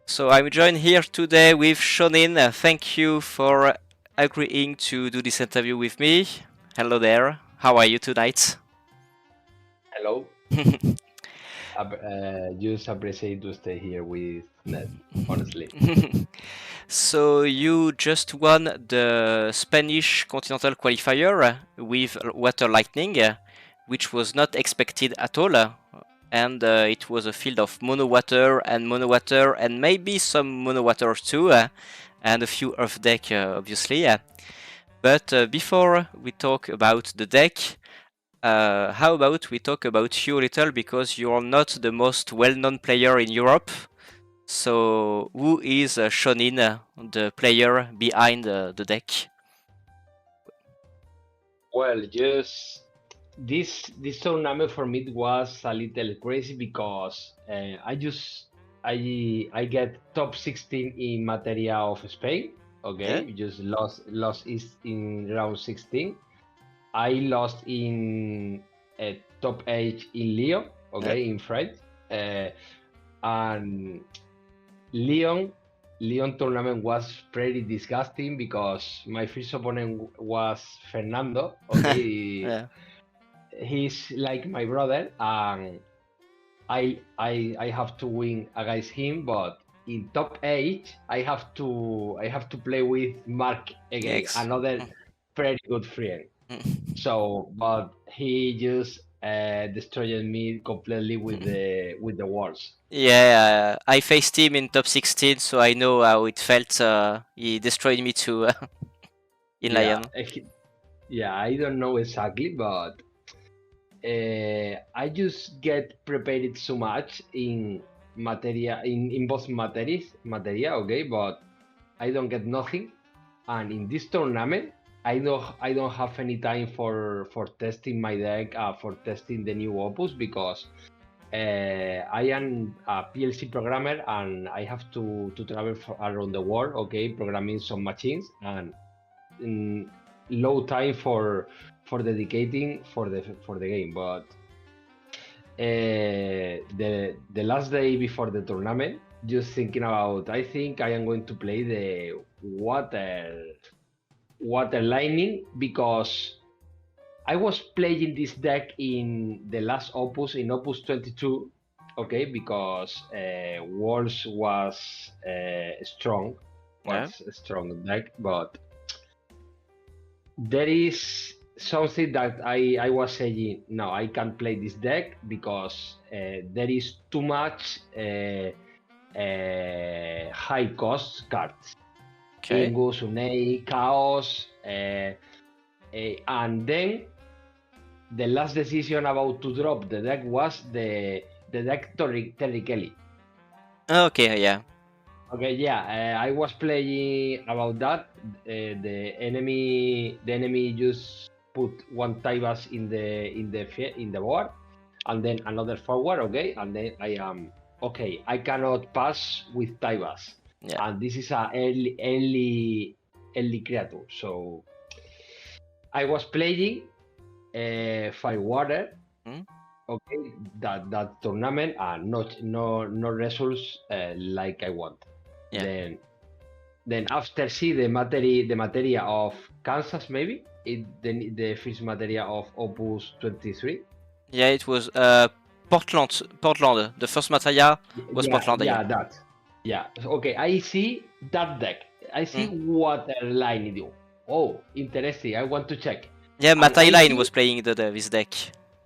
So I'm joined here today with Shonin. Thank you for agreeing to do this interview with me. Hello there. How are you tonight? Hello. Just appreciate to stay here with Ned, honestly. So you just won the Spanish Continental Qualifier with Water Lightning, which was not expected at all. And it was a field of mono water and maybe some mono water too, and a few earth deck, obviously. But before we talk about the deck, how about we talk about you a little, because you're not the most well-known player in Europe. So who is Shonin, the player behind the deck? Well, just this tournament for me was a little crazy because I get top 16 in materia of Spain. Okay, Okay. just lost is in round 16. I lost in top 8 in Lyon. Yeah. Okay, in France. And Lyon Lyon tournament was pretty disgusting because my first opponent was Fernando. Okay, Yeah. he's like my brother, and I have to win against him. But in top 8, I have to play with Mark again, Yes. another pretty good friend. So, but he just destroyed me completely with the walls. Yeah, I faced him in top 16, so I know how it felt. He destroyed me too in Yeah, Lion. yeah, I don't know exactly, but I just get prepared so much in in both materia, okay, but I don't get nothing. And in this tournament, I don't have any time for testing my deck, for testing the new opus, because I am a PLC programmer and I have to travel around the world, okay, programming some machines, and mm, low time for dedicating for the game. But the last day before the tournament, just thinking about, I think I am going to play the water lightning, because I was playing this deck in the last opus, in opus 22, okay, because walls was strong, Yeah. was a strong deck, but there is something that I was saying, no, I can't play this deck because there is too much high cost cards. Okay. Ingus, Unei, Chaos, and then the last decision about to drop the deck was the deck Terry Kelly. Okay. Yeah. Okay, yeah, I was playing about that. The enemy just put one Tybas in the board, and then another forward. Okay, and then I am okay. I cannot pass with Tybas, Yeah. and this is a early creature. So I was playing Firewater. Mm. Okay, that tournament, and no results like I want. Yeah. Then after see the materia of Kansas, maybe the first materia of Opus 23. Yeah. It was Portland. Portland. The first materia was Yeah, Portland. Yeah. yeah, that. Yeah. Okay, I see that deck. I see Mm. what line do. Oh, interesting. I want to check. Yeah. And Matai I Line see, was playing this deck.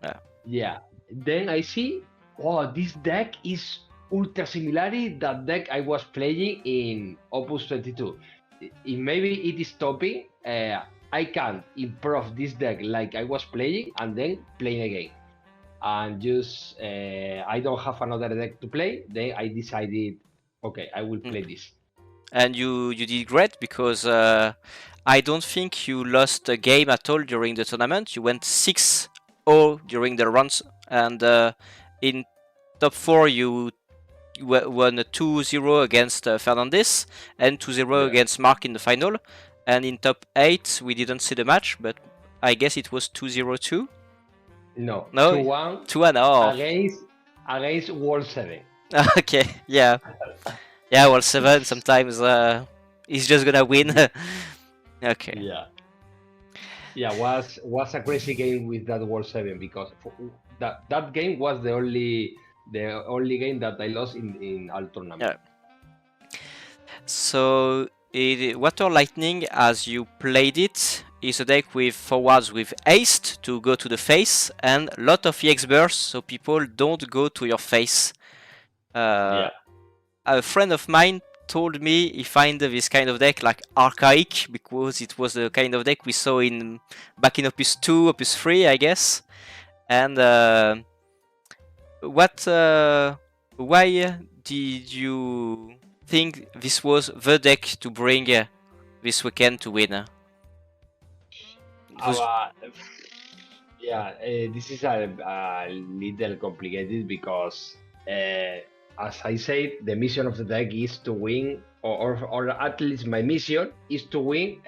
Yeah. yeah. Then I see, oh, this deck is ultra similar to that deck I was playing in Opus 22. If maybe it is topping, I can improve this deck like I was playing and then playing again. And just I don't have another deck to play. Then I decided, okay, I will Mm. play this. And you did great, because I don't think you lost a game at all during the tournament. You went 6-0 during the runs, and in top 4 you won 2-0 against Fernandez and 2-0 Yeah. against Mark in the final. And in top 8 we didn't see the match, but I guess it was 2-0 too. No, No, 2-1 2-1. Oh, against World 7. okay, yeah. Yeah, well, 7 sometimes he's just gonna win. Okay. Yeah, was a crazy game with that World 7 because that game was the only game that I lost in all tournament. Yeah. So Water Lightning, as you played it, is a deck with forwards with haste to go to the face and lot of EX bursts, so people don't go to your face. Yeah. A friend of mine told me he find this kind of deck like archaic because it was the kind of deck we saw in back in Opus 2, Opus 3, I guess. And why did you think this was the deck to bring this weekend to win? Yeah, this is a little complicated because, as I said, the mission of the deck is to win, or at least my mission is to win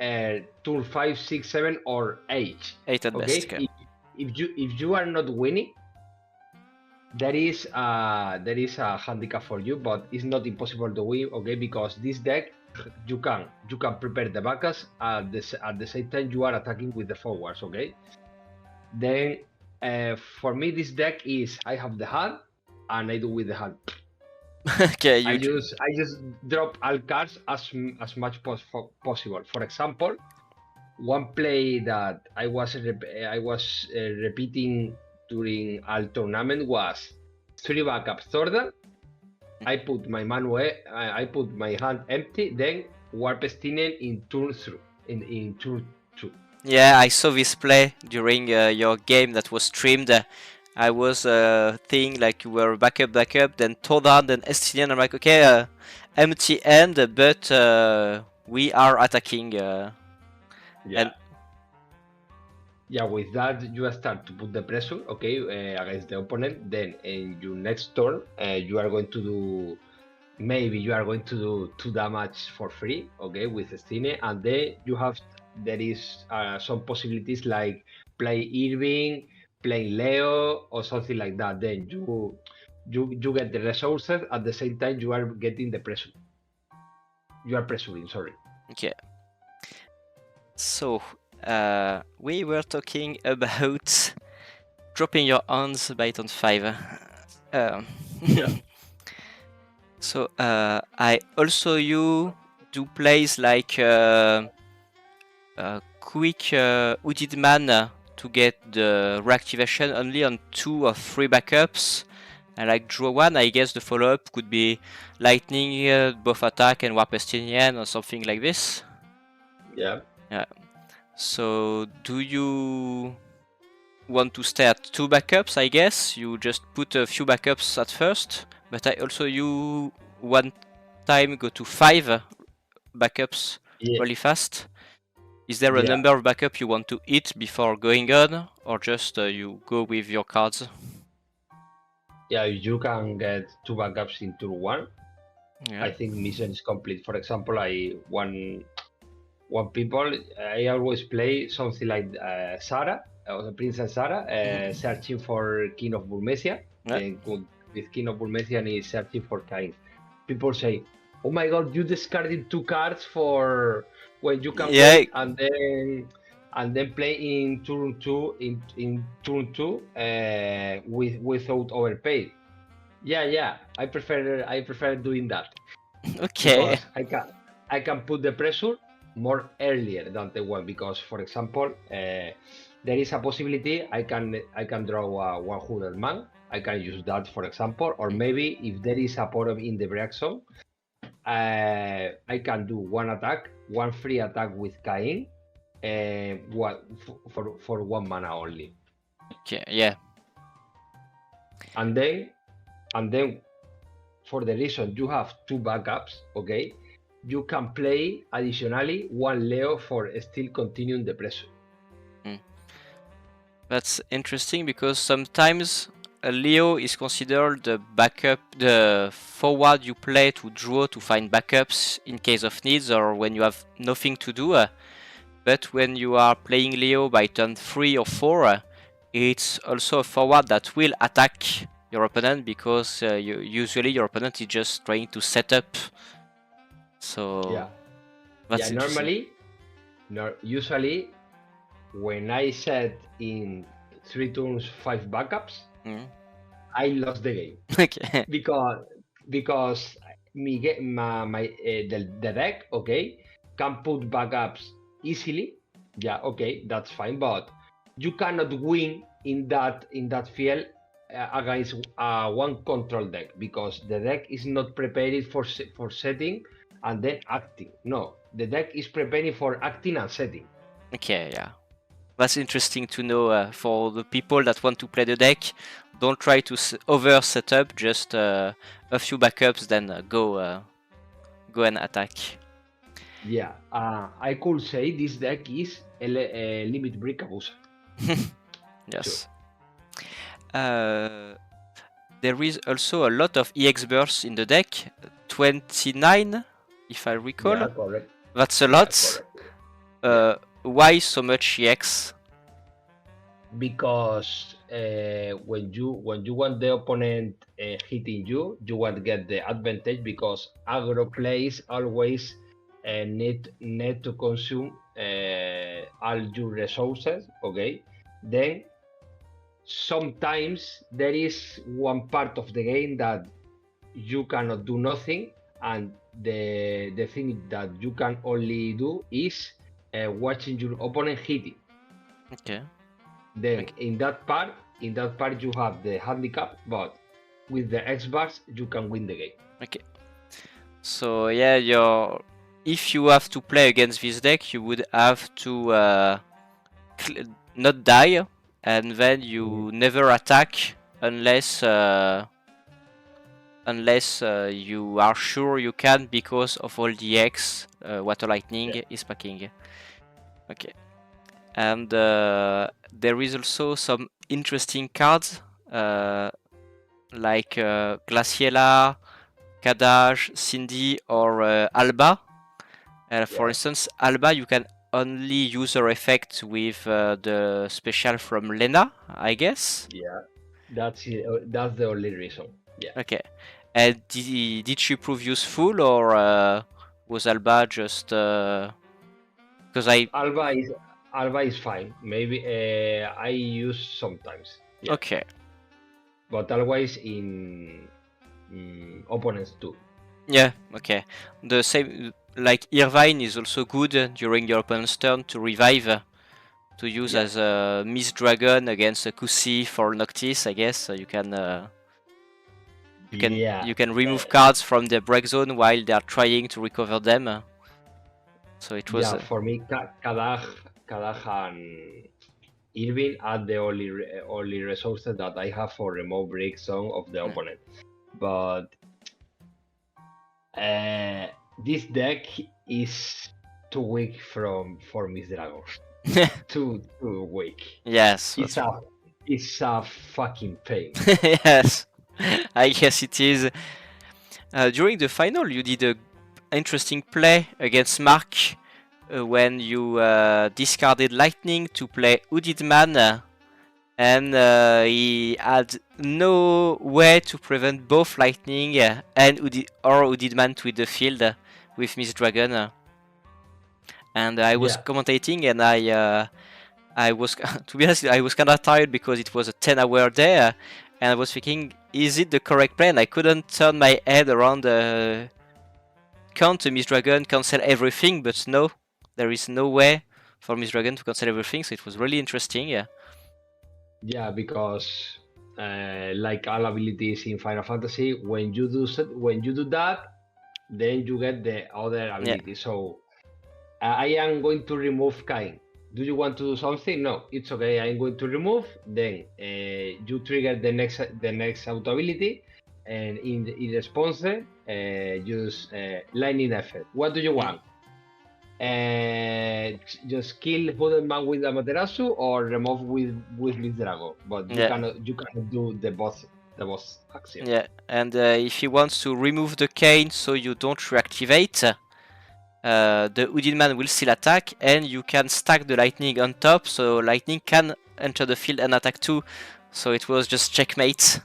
turn 5, 6, 7, or 8. 8 at Okay, best. Okay. if you are not winning, there is a handicap for you, but it's not impossible to win. Okay, because this deck you can prepare the backups at the same time you are attacking with the forwards. Okay. Then for me this deck is I have the hand and I do with the hand. Okay, I just drop all cards as much possible. For example, one play that I was repeating during all tournament was 3 backups Thordan. I put my I put my hand empty, then Warp Stinen in turn 2. In turn 2. Yeah, I saw this play during your game that was streamed. I was thinking like you were backup, then Tordan, then Estinian. I'm like, okay, empty end, but we are attacking. Yeah, with that you start to put the pressure, okay, against the opponent. Then in your next turn, you are going to do, maybe you are going to do 2 damage for free, okay, with Stine, and then there is some possibilities like play Irving, play Leo, or something like that. Then you get the resources at the same time you are getting the pressure. You are pressuring, sorry. Okay. So we were talking about dropping your hands by turn 5. Yeah. So I also do plays like quick Hooded Man to get the reactivation only on 2 or 3 backups. And like draw 1, I guess the follow-up could be Lightning, both attack and Warp Estinian or something like this. Yeah. Yeah. So do you want to stay at 2 backups, I guess? You just put a few backups at first, but I also one time go to 5 backups really fast. Is there a number of backup you want to hit before going on, or just you go with your cards? Yeah, you can get 2 backups in turn 1. Yeah. I think mission is complete. For example, one people, I always play something like Sarah, or Princess Sarah, searching for King of Burmesia. And with King of Burmesia is searching for Kain. People say, "Oh my God, you discarded 2 cards for when you can wait and then play in turn 2 in turn 2 without overpay." Yeah, I prefer doing that. Okay. Because I can put the pressure more earlier than the one, because for example there is a possibility I can draw a 100 man. I can use that, for example, or maybe if there is a problem in the break zone, I can do 1 attack, 1 free attack with Cain, for 1 mana only. Okay, yeah. And then for the reason you have 2 backups, okay, you can play additionally 1 Leo for still continuing the pressure. That's interesting because sometimes a Leo is considered the backup, the forward you play to draw to find backups in case of needs or when you have nothing to do. But when you are playing Leo by turn 3 or 4, it's also a forward that will attack your opponent, because usually your opponent is just trying to set up. So Yeah. that's Yeah, interesting. usually when I set in 3 turns 5 backups, I lost the game Okay. because the deck, okay, can put backups easily. Yeah, okay, that's fine, but you cannot win in that field against one control deck, because the deck is not prepared for setting and then acting. No, the deck is preparing for acting and setting. Okay, yeah. That's interesting to know for the people that want to play the deck. Don't try to over set up, just a few backups, then go and attack. Yeah, I could say this deck is a limit break abuser. Yes. Sure. There is also a lot of EX bursts in the deck. 29, if I recall. Yeah, correct. That's a lot. Yeah. Why so much EX? Because when you want the opponent hitting you, you want to get the advantage, because aggro plays always need to consume all your resources. Okay, then sometimes there is one part of the game that you cannot do nothing, and the thing that you can only do is watching your opponent hitting. Okay. Then Okay. in that part you have the handicap, but with the X-bars you can win the game. Okay. So yeah, if you have to play against this deck, you would have to not die, and then you never attack unless you are sure you can, because of all the X water lightning is packing. Okay. And there is also some interesting cards like Glaciela, Kadaj, Cindy, or Alba. For instance, Alba, you can only use her effect with the special from Lena, I guess. Yeah, that's the only reason. Yeah. Okay. And did she prove useful, or was Alba just because Alba is fine. Maybe I use sometimes. Yeah. Okay. But always in opponents too. Yeah. Okay. The same, like Irvine is also good during your opponent's turn to revive, to use as a Miss Dragon against a Kusi for Noctis, I guess. So you can remove cards from the break zone while they are trying to recover them. So it was. Yeah, for me, Kadaj and Irving are the only resources that I have for remove break zone of the opponent. But this deck is too weak for Miss Dragon. too weak. Yes. It's a fucking pain. Yes, I guess it is. During the final, you did a interesting play against Mark when you discarded Lightning to play Hooded Man, and he had no way to prevent both Lightning and Hooded Man to hit the field with Miss Dragon. And I was commentating, and I was, to be honest, I was kind of tired because it was a 10-hour day, and I was thinking, is it the correct plan? I couldn't turn my head around. Can't Miss Dragon cancel everything? But no, there is no way for Miss Dragon to cancel everything. So it was really interesting. Yeah, because like all abilities in Final Fantasy, when you do that, then you get the other ability. So I am going to remove Kain. Do you want to do something? No, it's okay. I'm going to remove. Then you trigger the next auto ability, and in response, use lightning effect. What do you want? Just kill Hooded Man with Amaterasu, or remove with Miss Dragon. But you cannot do the boss action. Yeah, and if he wants to remove the cane so you don't reactivate, the Hooded Man will still attack, and you can stack the lightning on top, so lightning can enter the field and attack too. So it was just checkmate.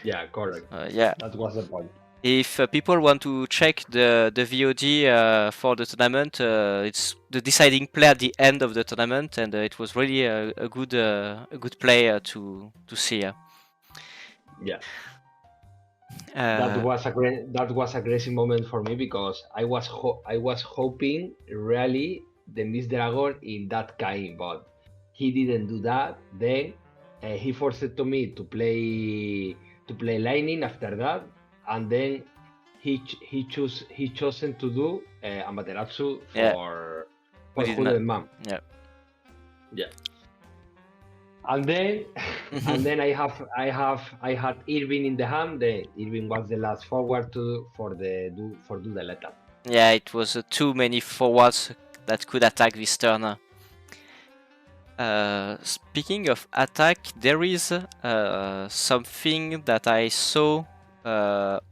Yeah, correct. Yeah. That was the point. If people want to check the VOD for the tournament, it's the deciding play at the end of the tournament, and it was really a good play to see. Yeah. That was a crazy moment for me because I was hoping really the Miss Dragon in that game, but he didn't do that. Then he forced to me to play Lightning after that, and then he chosen to do Amaterasu for Hooded Man. Yeah. Yeah. And then I had Irving in the hand. Then Irving was the last forward do the let up. Yeah, it was too many forwards that could attack this turn. Speaking of attack, there is something that I saw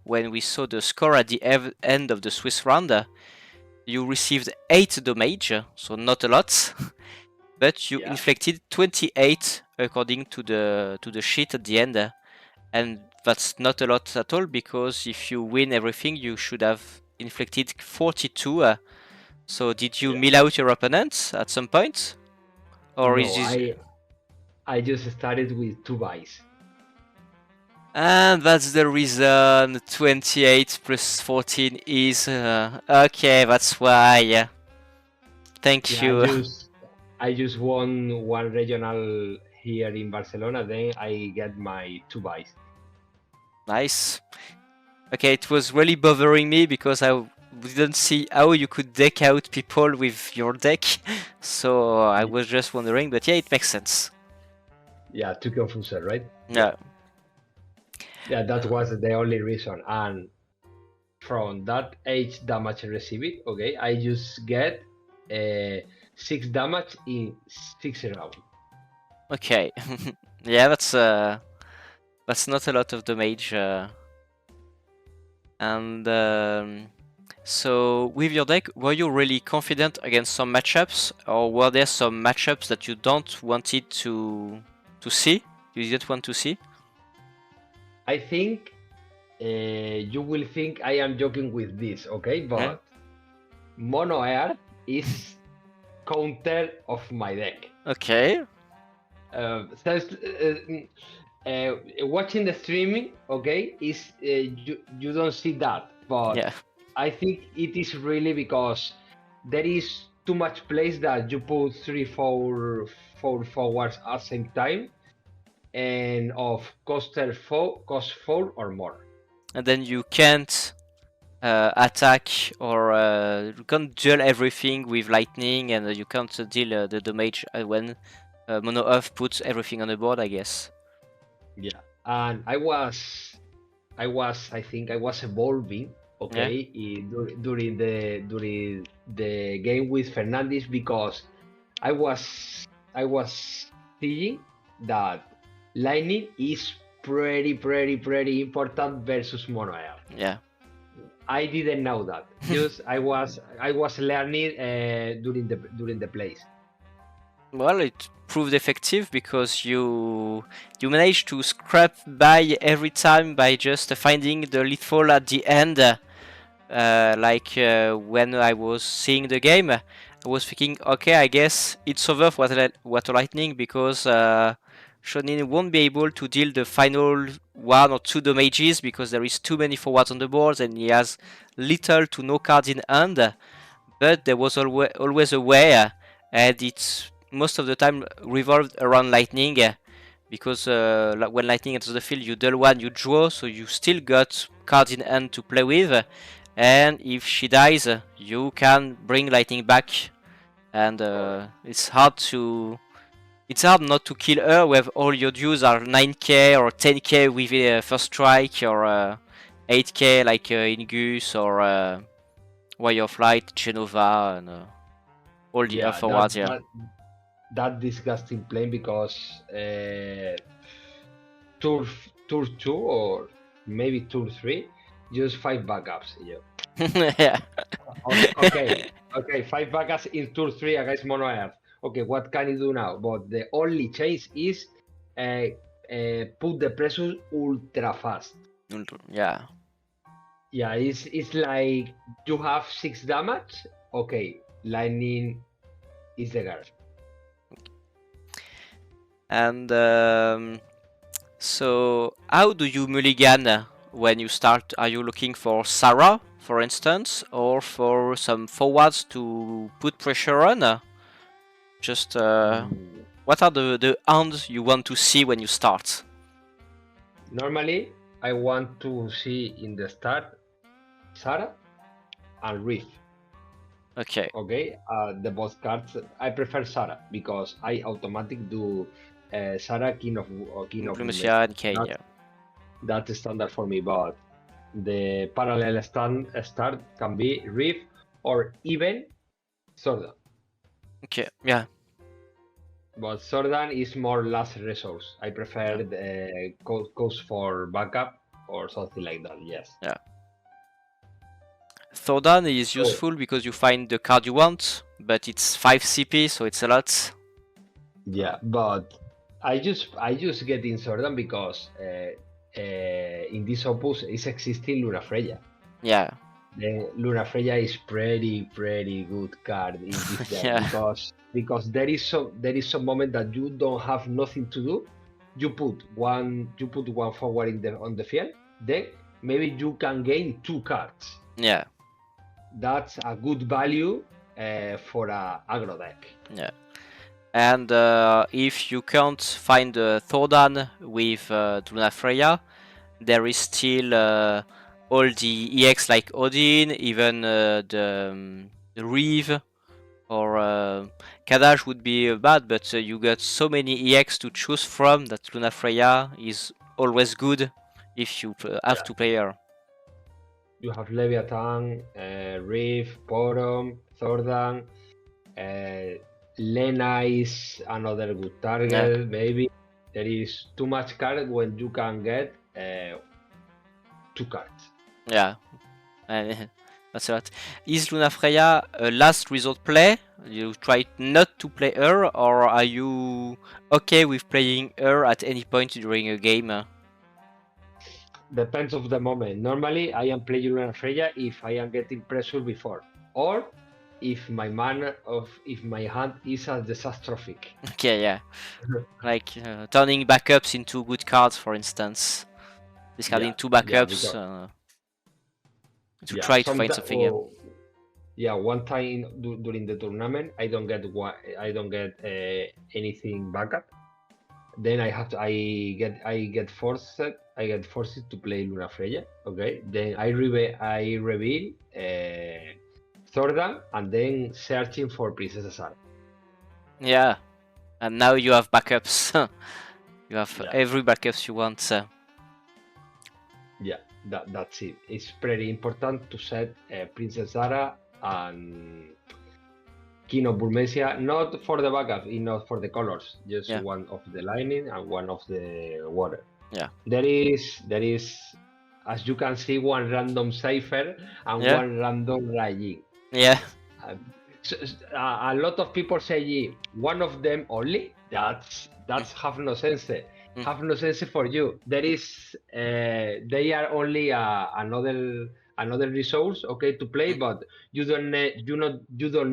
when we saw the score at the end of the Swiss round. You received 8 damage, so not a lot, but you inflicted 28 according to the sheet at the end, and that's not a lot at all because if you win everything, you should have inflicted 42. So did you mill out your opponents at some point? Or no, is this... I just started with 2 buys. And that's the reason 28 plus 14 is... okay, that's why. Thank you. I just won 1 regional here in Barcelona, then I get my 2 buys. Nice. Okay, it was really bothering me because I didn't see how you could deck out people with your deck. So I was just wondering, but yeah, it makes sense. Yeah, too confusing, right? Yeah. Yeah, that was the only reason. And from that 8 damage received, okay, I just get 6 damage in 6 rounds. Okay. Yeah, that's not a lot of damage. And so with your deck, were you really confident against some matchups, or were there some matchups that you don't wanted to see? You didn't want to see? I think you will think I am joking with this, okay? But Mono Air is counter of my deck. Okay. Watching the streaming, okay, is you don't see that, but yeah. I think it is really because there is too much place that you put 3-4 forwards at the same time, and of cost 4 or more. And then you can't attack or you can't duel everything with lightning, and you can't deal the damage when Mono Earth puts everything on the board, I guess. Yeah, and I think I was evolving, okay, during the game with Fernandez because I was seeing that lightning is pretty important versus Mono Air. Yeah. I didn't know that. Just I was learning during the plays. Well, it proved effective because you managed to scrap by every time by just finding the lethal at the end. When I was seeing the game, I was thinking, okay, I guess it's over for Water Lightning because Shonin won't be able to deal the final 1 or 2 damages because there is too many forwards on the board and he has little to no cards in hand. But there was always a way, and it's most of the time revolved around lightning because when lightning enters the field, you deal 1, you draw, so you still got cards in hand to play with. And if she dies, you can bring lightning back, and it's hard not to kill her when all your dues are 9k or 10k with a first strike, or 8k like Ingus or Wire of Light, Genova, and all the other forwards. That disgusting play because tour 2 or maybe tour 3, just 5 backups. Yeah. Okay, 5 backups in tour 3 against Mono Earth. Okay, what can you do now? But the only change is put the pressure ultra fast. Yeah. Yeah, it's like you have 6 damage. Okay, lightning is the guard. And so, how do you mulligan when you start? Are you looking for Sarah, for instance, or for some forwards to put pressure on? Just what are the hands you want to see when you start? Normally, I want to see in the start Sarah and Reef. Okay. Okay, the both cards. I prefer Sarah because I automatic do Sarah King of Diplomacy Mesa. and Kane, yeah. That's standard for me, but the parallel start can be Reef or even Sordan. Okay, yeah. But Sordan is more last resource. I prefer the cost for backup or something like that. Yes. Yeah. Thordan is useful because you find the card you want, but it's 5 CP, so it's a lot. Yeah, but I just get in Sordan because in this opus is existing Luna Freya. Yeah. The Luna Freya is pretty good card in this deck Yeah. because there is some moment that you don't have nothing to do. You put one forward on the field, then maybe you can gain 2 cards. Yeah. That's a good value for a aggro deck. Yeah. And if you can't find Thordan with Luna Freya, there is still all the EX like Odin, even the Reeve or Kadash would be bad, but you got so many EX to choose from that Luna Freya is always good if you have to play her. You have Leviathan, Reef, Porom, Thordan, Lena is another good target, maybe. There is too much card when you can get 2 cards. Yeah, that's a lot. Is Luna Freya a last resort play? You try not to play her, or are you okay with playing her at any point during a game? Depends of the moment. Normally, I am playing Luna Freya if I am getting pressure before, or if my hand is catastrophic. Okay, yeah, like turning backups into good cards, for instance. Discarding 2 backups to try to find something. Yeah, one time during the tournament, I don't get anything backup. Then I get forced to play Luna Freya. Okay, then I reveal Thordan and then searching for Princess Sarah. Yeah, and now you have backups. You have every backups you want. Yeah, that's it. It's pretty important to set Princess Sarah and King of Burmesia, not for the backup, not for the colors, just one of the lightning and one of the water. Yeah. There is, as you can see, one random cipher and one random raging. Yeah. A lot of people say one of them only. That's have no sense. Have no sense for you. There is, they are only another resource, okay, to play, but you don't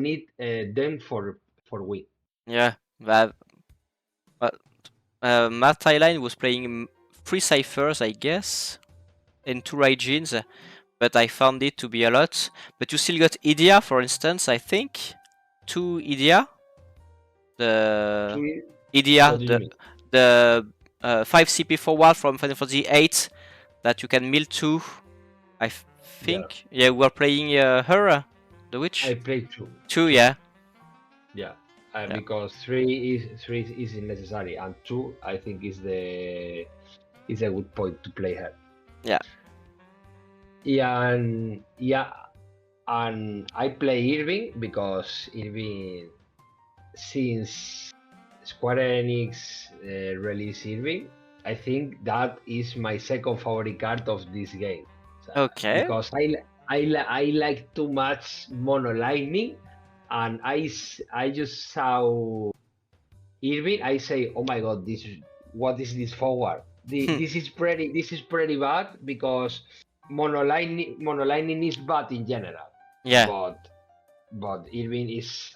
need them for win. Yeah, but Matt Thailand was playing 3 ciphers, I guess, and 2 Raijins, but I found it to be a lot. But you still got Idia, for instance, I think. 2 Idia. The Idia, the 5 CP forward from Final Fantasy 8 that you can mill 2. I think. Yeah, we were playing her, the witch. I played 2. 2, yeah. Yeah. Because 3 is necessary, and 2 I think is a good point to play her. Yeah. And I play Irving because Irving, since Square Enix released Irving, I think that is my second favorite card of this game. Okay. Because I like too much mono lightning. And I just saw Irving. I say, oh my god, this what is this forward? This is pretty bad because monolining is bad in general. Yeah. But Irving is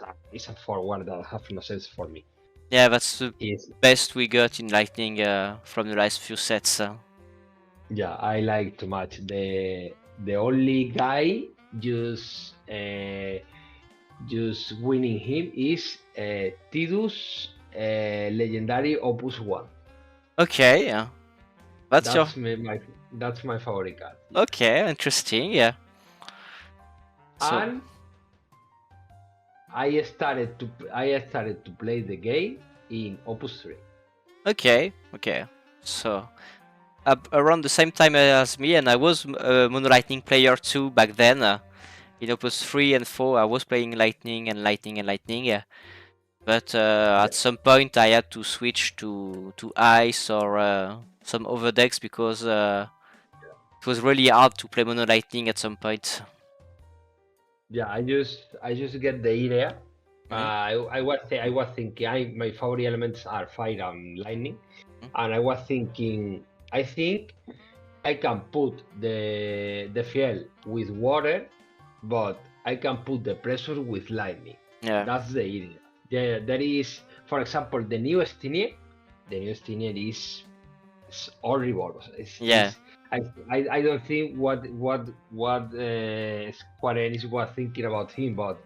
a forward that have no sense for me. Yeah, that's the He's, best we got in Lightning from the last few sets. yeah, I like too much. The only guy just winning him is Tidus Legendary Opus 1. Okay, that's your... That's my favorite card. Okay, interesting, yeah. So, And I started to play the game in Opus 3. okay. So, around the same time as me, and I was a Mono Lightning player too back then. In Opus 3 and 4, I was playing Lightning and Lightning and Lightning. Yeah. But at some point, I had to switch to Ice or some other decks because it was really hard to play Mono Lightning at some point. Yeah, I just get the idea. I was thinking my favorite elements are fire and lightning, and I was thinking I think I can put the fuel with water, but I can put the pressure with lightning. Yeah, that's the idea. Yeah, there is, for example, the new Stinier. The new Stinier is horrible. yeah. I don't think what Square Enix was thinking about him, but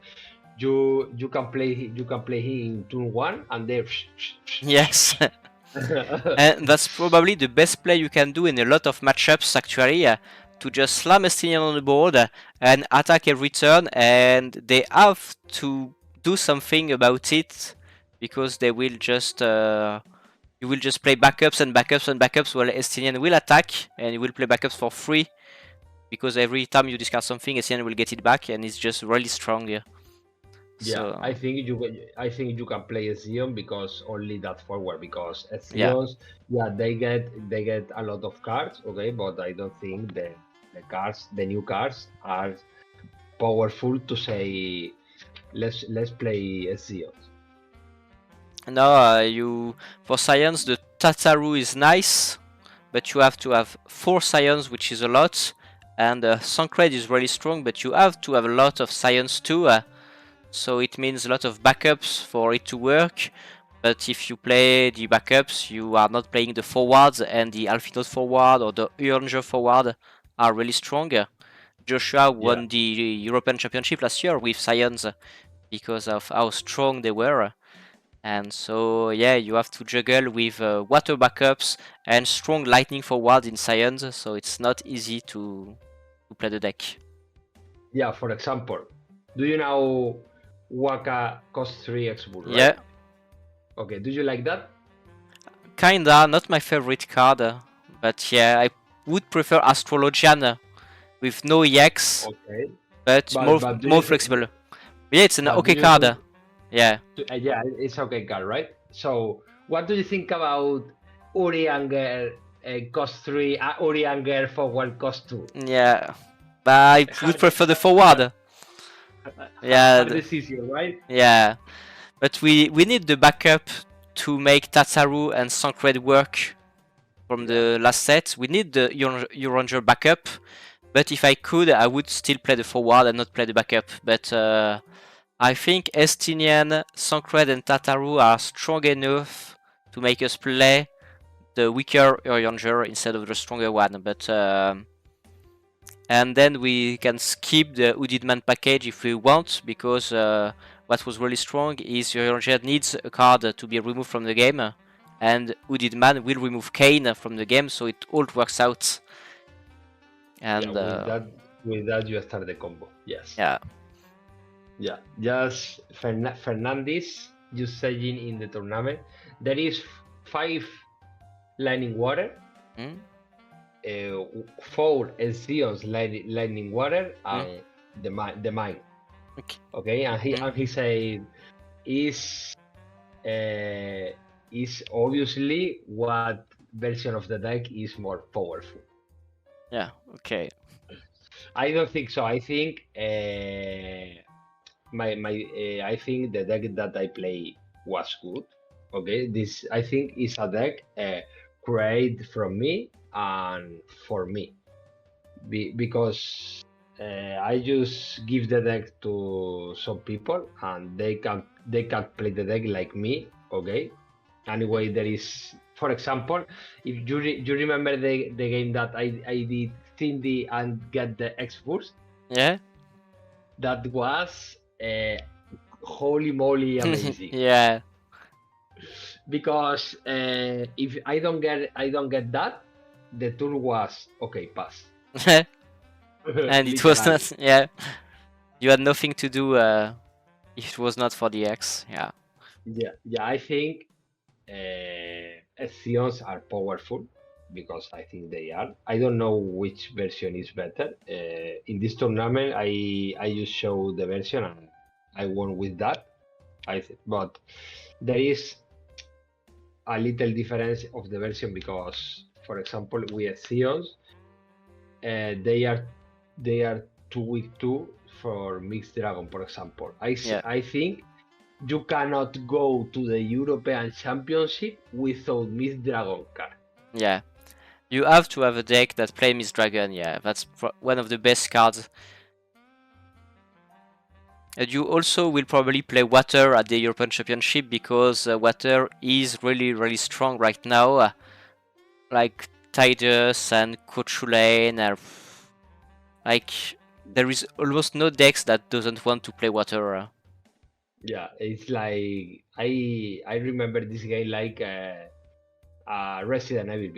you can play him in turn 1 and then Yes. And that's probably the best play you can do in a lot of matchups actually, to just slam a Stinian on the board and attack every turn, and they have to do something about it because they will just you will just play backups and backups and backups while Estinian will attack, and you will play backups for free because every time you discard something, Estinian will get it back, and it's just really strong. Yeah, so, I think you can play Ezion because only that forward, because Ezion's, they get a lot of cards, okay, but I don't think the new cards are powerful to say let's play Ezion. No, for science the Tataru is nice, but you have to have 4 science, which is a lot, and Sancred is really strong, but you have to have a lot of science too. So it means a lot of backups for it to work. But if you play the backups, you are not playing the forwards, and the Alphinaud forward or the Uranger forward are really strong. Joshua won the European Championship last year with Science because of how strong they were. And so, yeah, you have to juggle with water backups and strong lightning forward in Science, so it's not easy to play the deck. Yeah, for example, do you know Waka cost 3 X-Bull, right? Yeah. Okay, do you like that? Kinda, not my favorite card, but yeah, I would prefer Astrologian with no EX, okay, but more flexible. Yeah, it's an okay card. Yeah. Yeah, it's okay card, right? So, what do you think about Urianger cost 3, Urianger forward cost 2? Yeah, but I would prefer the forward. Yeah. Decision, right? Yeah, but we need the backup to make Tatsaru and Sancred work from the last set. We need the Uranger backup, but if I could, I would still play the forward and not play the backup. But I think Estinian, Sancred and Tataru are strong enough to make us play the weaker Uranger instead of the stronger one. But and then we can skip the Hooded Man package if we want, because what was really strong is Uranger needs a card to be removed from the game, and Hooded Man will remove Kane from the game, so it all works out. And with that you start the combo. Yes. Yeah. Just Fernandez just saying in the tournament there is 5 lightning water, 4 Ezion's lightning water, and the mine. Okay, and he said is obviously what version of the deck is more powerful. Yeah. Okay. I don't think so. I think I think the deck that I play was good. Okay, this I think is a deck created from me and for me, because I just give the deck to some people and they can play the deck like me. Okay. Anyway, there is, for example, if you remember the game that I did Cindy and get the X Burst, Yeah. that was holy moly amazing. Yeah. Because if I don't get that, the tour was okay, pass. And it was Literally. not. Yeah. You had nothing to do if it was not for the X. Yeah. Yeah. I think Sions are powerful because I think they are. I don't know which version is better. In this tournament, I just show the version and I won with that. But there is a little difference of the version because, for example, with Sions, they are 2 week 2 for Mixed Dragon, for example. Yeah. I think you cannot go to the European Championship without Mixed Dragon card. Yeah. You have to have a deck that plays Miss Dragon. Yeah, that's one of the best cards. And you also will probably play Water at the European Championship because Water is really strong right now. Like Tidus and Kochulain are like there is almost no decks that doesn't want to play Water. Yeah, it's like I remember this game like Resident Evil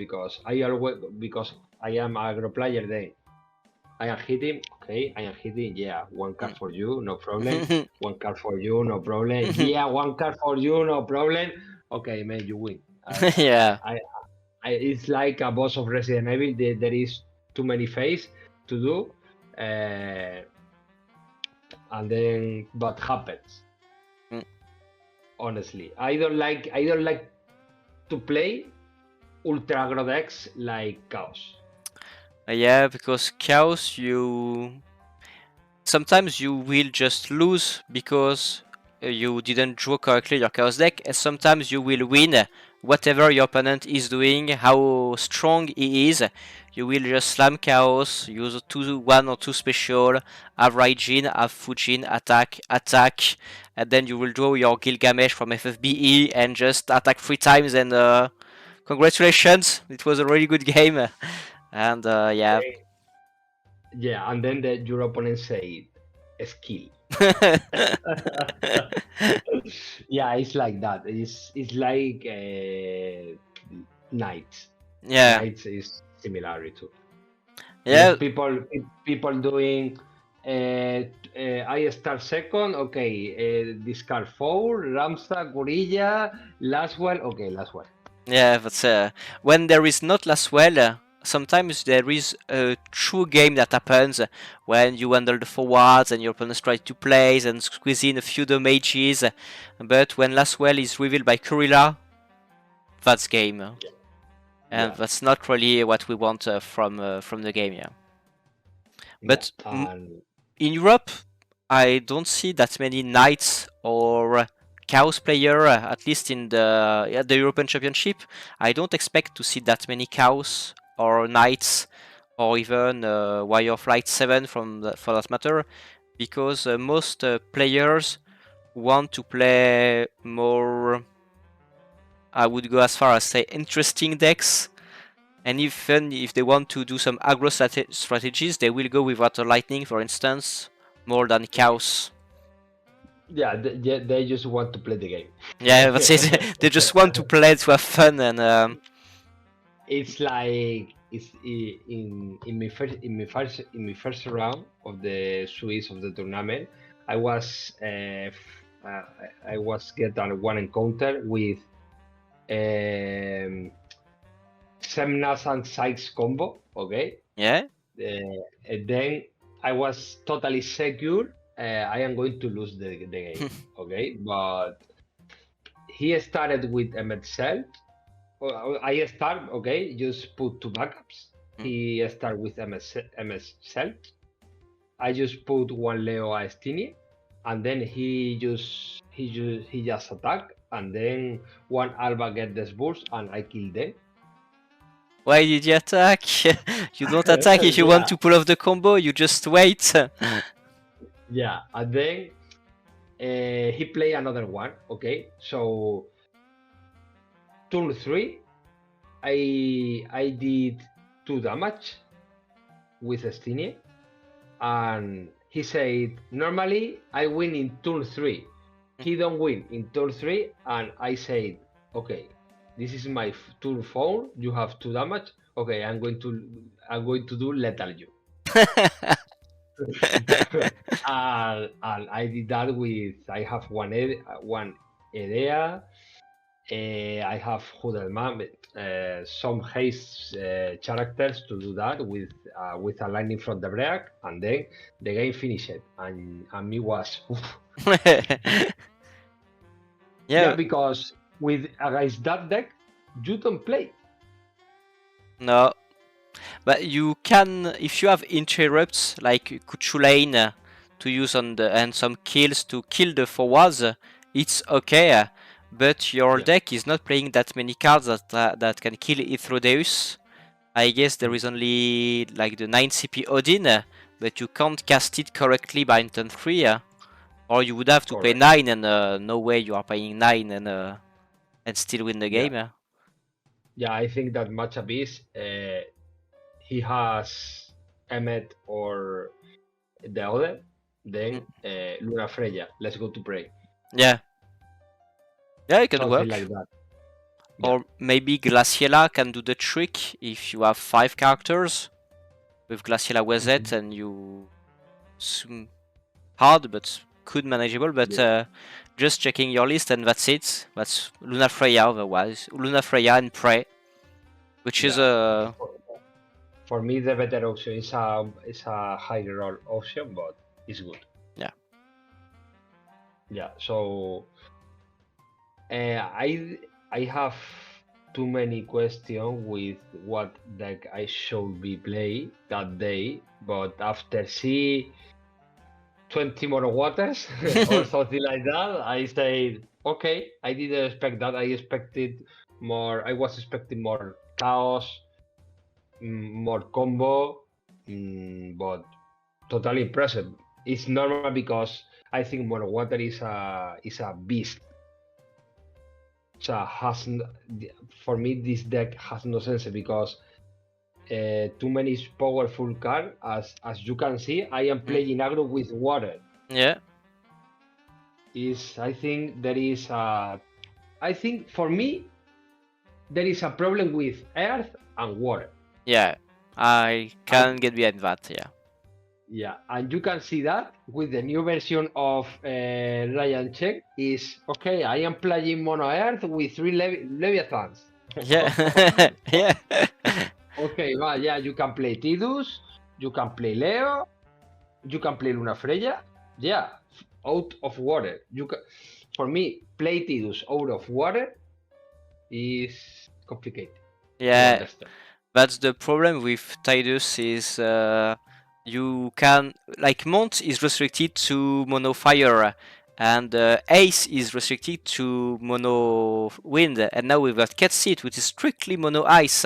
because I am agro player then. I am hitting, okay, I am hitting, yeah, 1 card for you, no problem. 1 card for you, no problem. Yeah, 1 card for you, no problem. Okay, man, you win. Yeah. It's like a boss of Resident Evil. There is too many phases to do, and then what happens? Honestly, I don't like to play ultra aggro decks like Chaos. Yeah, because Chaos, sometimes you will just lose because you didn't draw correctly your Chaos deck, and sometimes you will win whatever your opponent is doing, how strong he is. You will just slam Chaos, use 1 or 2 special, have Raijin, have Fujin, attack, and then you will draw your Gilgamesh from FFBE and just attack 3 times and congratulations, it was a really good game. And yeah. Okay. Yeah, and then your opponent say skill. Yeah, it's like that. It's like Knights. Yeah. Knights is similar too. Yeah. Just people doing. I start second. Okay, discard 4, Ramsa, Gorilla, last one. Okay, last one. Yeah, but when there is not last well, sometimes there is a true game that happens when you handle the forwards and your opponents try to place and squeeze in a few damages. But when last well is revealed by Kurila, that's game. And Yeah. that's not really what we want from the game, yeah. But in Europe, I don't see that many Knights or Chaos player, at least in the European Championship. I don't expect to see that many Chaos or Knights or even Warrior of Light 7 for that matter, because most players want to play more, I would go as far as say, interesting decks. And even if they want to do some aggro strategies, they will go with Water Lightning, for instance, more than Chaos. Yeah, they just want to play the game. Yeah, that's it. They just want to play to have fun, and it's like it's in my first round of the Swiss of the tournament. I was getting 1 encounter with Semnas and Sykes combo. Okay. yeah. And then I was totally secure. I am going to lose the game. Okay, but he started with MSL. I start, okay, just put 2 backups. He start with MS Cell. I just put 1 Leo Astini. and then he just attack, and then one Alba get this burst, and I kill them. Why did you attack? You don't attack if you want to pull off the combo, you just wait. Yeah, and then he play another one. Okay, so turn 3, I did 2 damage with Stinia, and he said normally I win in turn 3. He don't win in turn 3, and I said, okay, this is my turn 4. You have 2 damage. Okay, I'm going to do lethal you. And I did that with, I have one area. I have Hudelman, some haste characters to do that with a lightning from the break, and then the game finished, and me was yeah, because with against that deck you don't play. No, but you can, if you have interrupts like Kuchu Lane to use on the and some kills to kill the forwards, it's okay. But your deck is not playing that many cards that can kill Ithrodeus. I guess there is only like the 9 CP Odin, but you can't cast it correctly by turn 3, or you would have to pay 9, and no way you are paying 9 and still win the game. Yeah, I think that matchup is he has Emmet or the other, then Luna Freya. Let's go to pray. Yeah, it can Something work. like that. Or maybe Glaciela can do the trick if you have 5 characters with Glaciela Wazet and you hard but could manageable, but just checking your list and that's it. That's Luna Freya otherwise. Luna Freya and Prey, which is a... For me, the better option is a high roll option, but it's good. Yeah. Yeah, so I have too many questions with what deck I should be play that day, but after see 20 more waters or something like that, I said, okay, I didn't expect that. I was expecting more chaos, more combo, but totally impressive. It's normal because I think Monowater is a beast. So for me this deck has no sense because too many powerful cards. As you can see, I am playing aggro with water. Yeah. I think for me there is a problem with earth and water. Yeah, I can get behind that, yeah. Yeah, and you can see that with the new version of Ryan Check is, okay, I am playing Mono Earth with 3 Leviathans. Yeah, yeah. Okay, well, yeah, you can play Tidus, you can play Leo, you can play Luna Freya. Yeah, out of water. For me, play Tidus out of water is complicated. Yeah, that's the problem with Tidus is you can, like, Mont is restricted to mono fire and Ace is restricted to mono wind, and now we've got Catseat, which is strictly mono ice,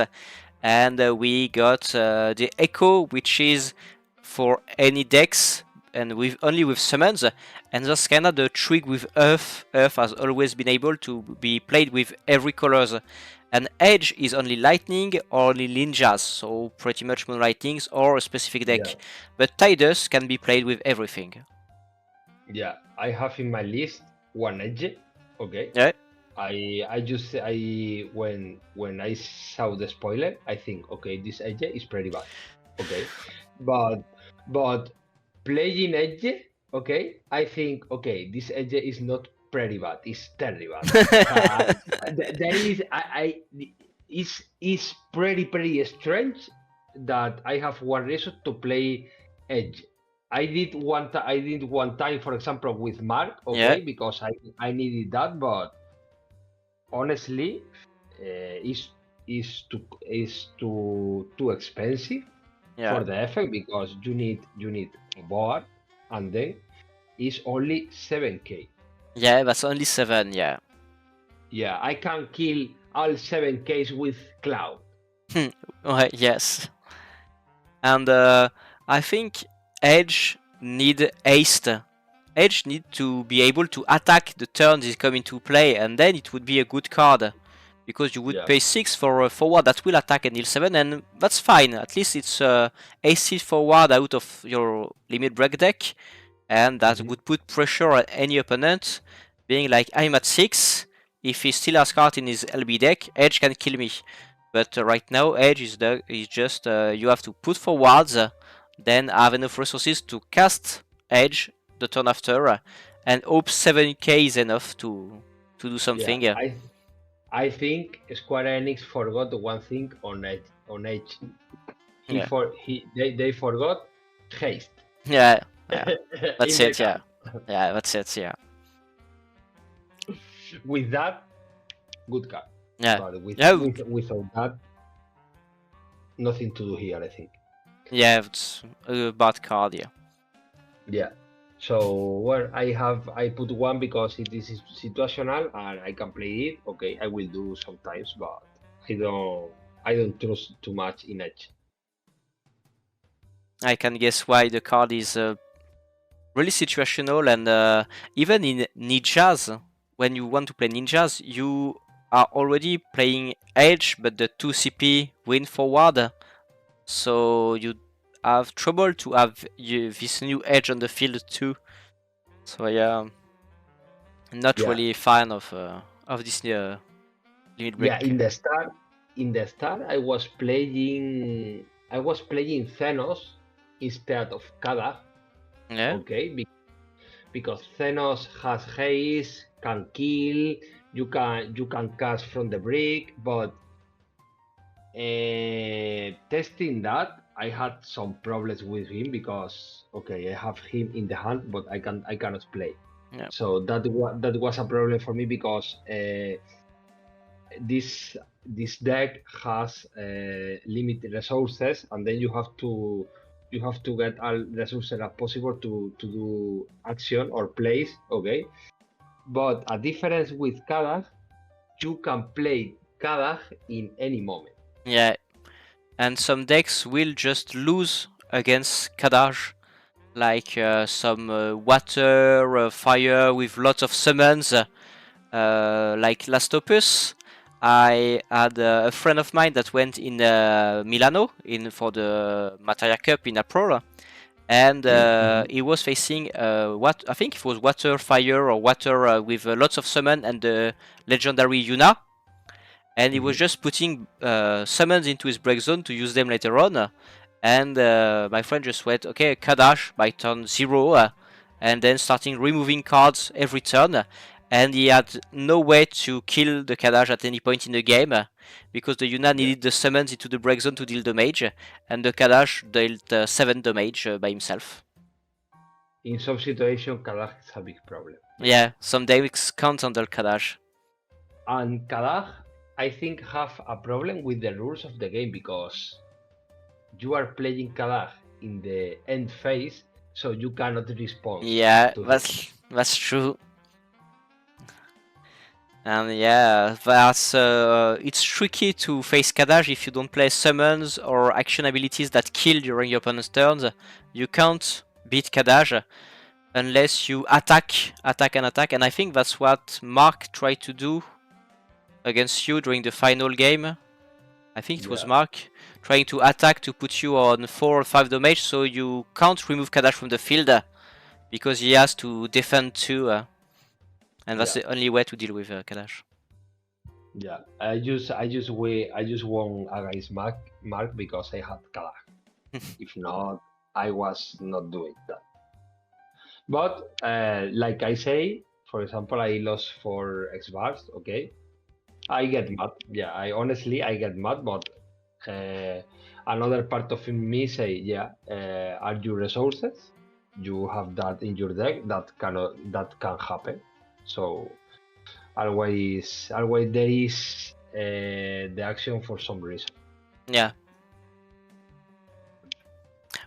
and we got the Echo, which is for any decks and only with summons, and that's kind of the trick with Earth. Earth has always been able to be played with every colors. And Edge is only lightning or only ninjas, so pretty much mono lightnings or a specific deck. Yeah. But Tidus can be played with everything. Yeah, I have in my list one Edge. Okay. Yeah. When I saw the spoiler, I think, okay, this Edge is pretty bad. Okay, but playing Edge, okay, I think, okay, this Edge is not pretty bad. It's terrible. There is it's pretty strange that I have one reason to play Edge. I did one time, for example, with Mark, okay, because I needed that, but honestly, is too expensive for the effect because you need board, and then is only 7k. Yeah, that's only 7, yeah. Yeah, I can kill all 7ks with Cloud. Right, yes. And I think Edge need haste. Edge need to be able to attack the turns it come into play, and then it would be a good card. Because you would Yeah. pay 6 for a forward that will attack and heal 7, and that's fine. At least it's AC forward out of your limit break deck, and that would put pressure on any opponent, being like, I'm at 6, if he still has card in his LB deck, Edge can kill me. But right now, Edge is just, you have to put forwards, then have enough resources to cast Edge the turn after, and hope 7k is enough to do something. Yeah, I think Square Enix forgot one thing on Edge. Yeah. They forgot haste. Yeah, yeah. That's In the it, yeah. card. Yeah, that's it, yeah. With that, good card. Yeah. But Yeah. without that, nothing to do here, I think. Yeah, it's a bad card, yeah. Yeah. So well, I put one because it is situational and I can play it. Okay, I will do sometimes, but I don't trust too much in Edge. I can guess why the card is really situational, and even in ninjas, when you want to play ninjas, you are already playing Edge, but the 2 CP win forward, so you have trouble to have this new Edge on the field too. So yeah, not really fan of this limit break. Yeah, in the start, I was playing Xenos instead of Kada. Yeah. Okay, because Xenos has haste, can kill, you can cast from the brick, but testing that, I had some problems with him because okay, I have him in the hand, but I cannot play. Yeah. So that was a problem for me because this deck has limited resources, and then you have to get all resources as possible to do action or plays. Okay, but a difference with Kadag, you can play Kadag in any moment. Yeah, and some decks will just lose against Kadaj, like some water, fire with lots of summons, like Last Opus. I had a friend of mine that went in Milano for the Materia Cup in April, and he was facing what I think it was water, fire, or water with lots of summon and the legendary Yuna. And he was just putting summons into his break zone to use them later on. And my friend just went, okay, Kadash by turn 0, and then starting removing cards every turn. And he had no way to kill the Kadash at any point in the game, because the Yuna needed the summons into the break zone to deal damage, and the Kadash dealt 7 damage by himself. In some situation, Kadag is a big problem. Yeah, some decks can't handle Kadash. And Kadag, I think, have a problem with the rules of the game because you are playing Kadag in the end phase, so you cannot respond. Yeah, that's true. And yeah, that's it's tricky to face Kadaj if you don't play summons or action abilities that kill during your opponent's turns. You can't beat Kadaj unless you attack, and I think that's what Mark tried to do against you during the final game. I think it was Mark trying to attack to put you on 4 or 5 damage, so you can't remove Kadaj from the field because he has to defend too. And that's the only way to deal with Kadash. Yeah, I just won against Mark because I had Kadag. If not, I was not doing that. But like I say, for example, I lost for X-Bars. Okay, I get mad. Yeah, I get mad. But another part of me say, yeah, are your resources? You have that in your deck. That can happen. So always there is the action for some reason. Yeah.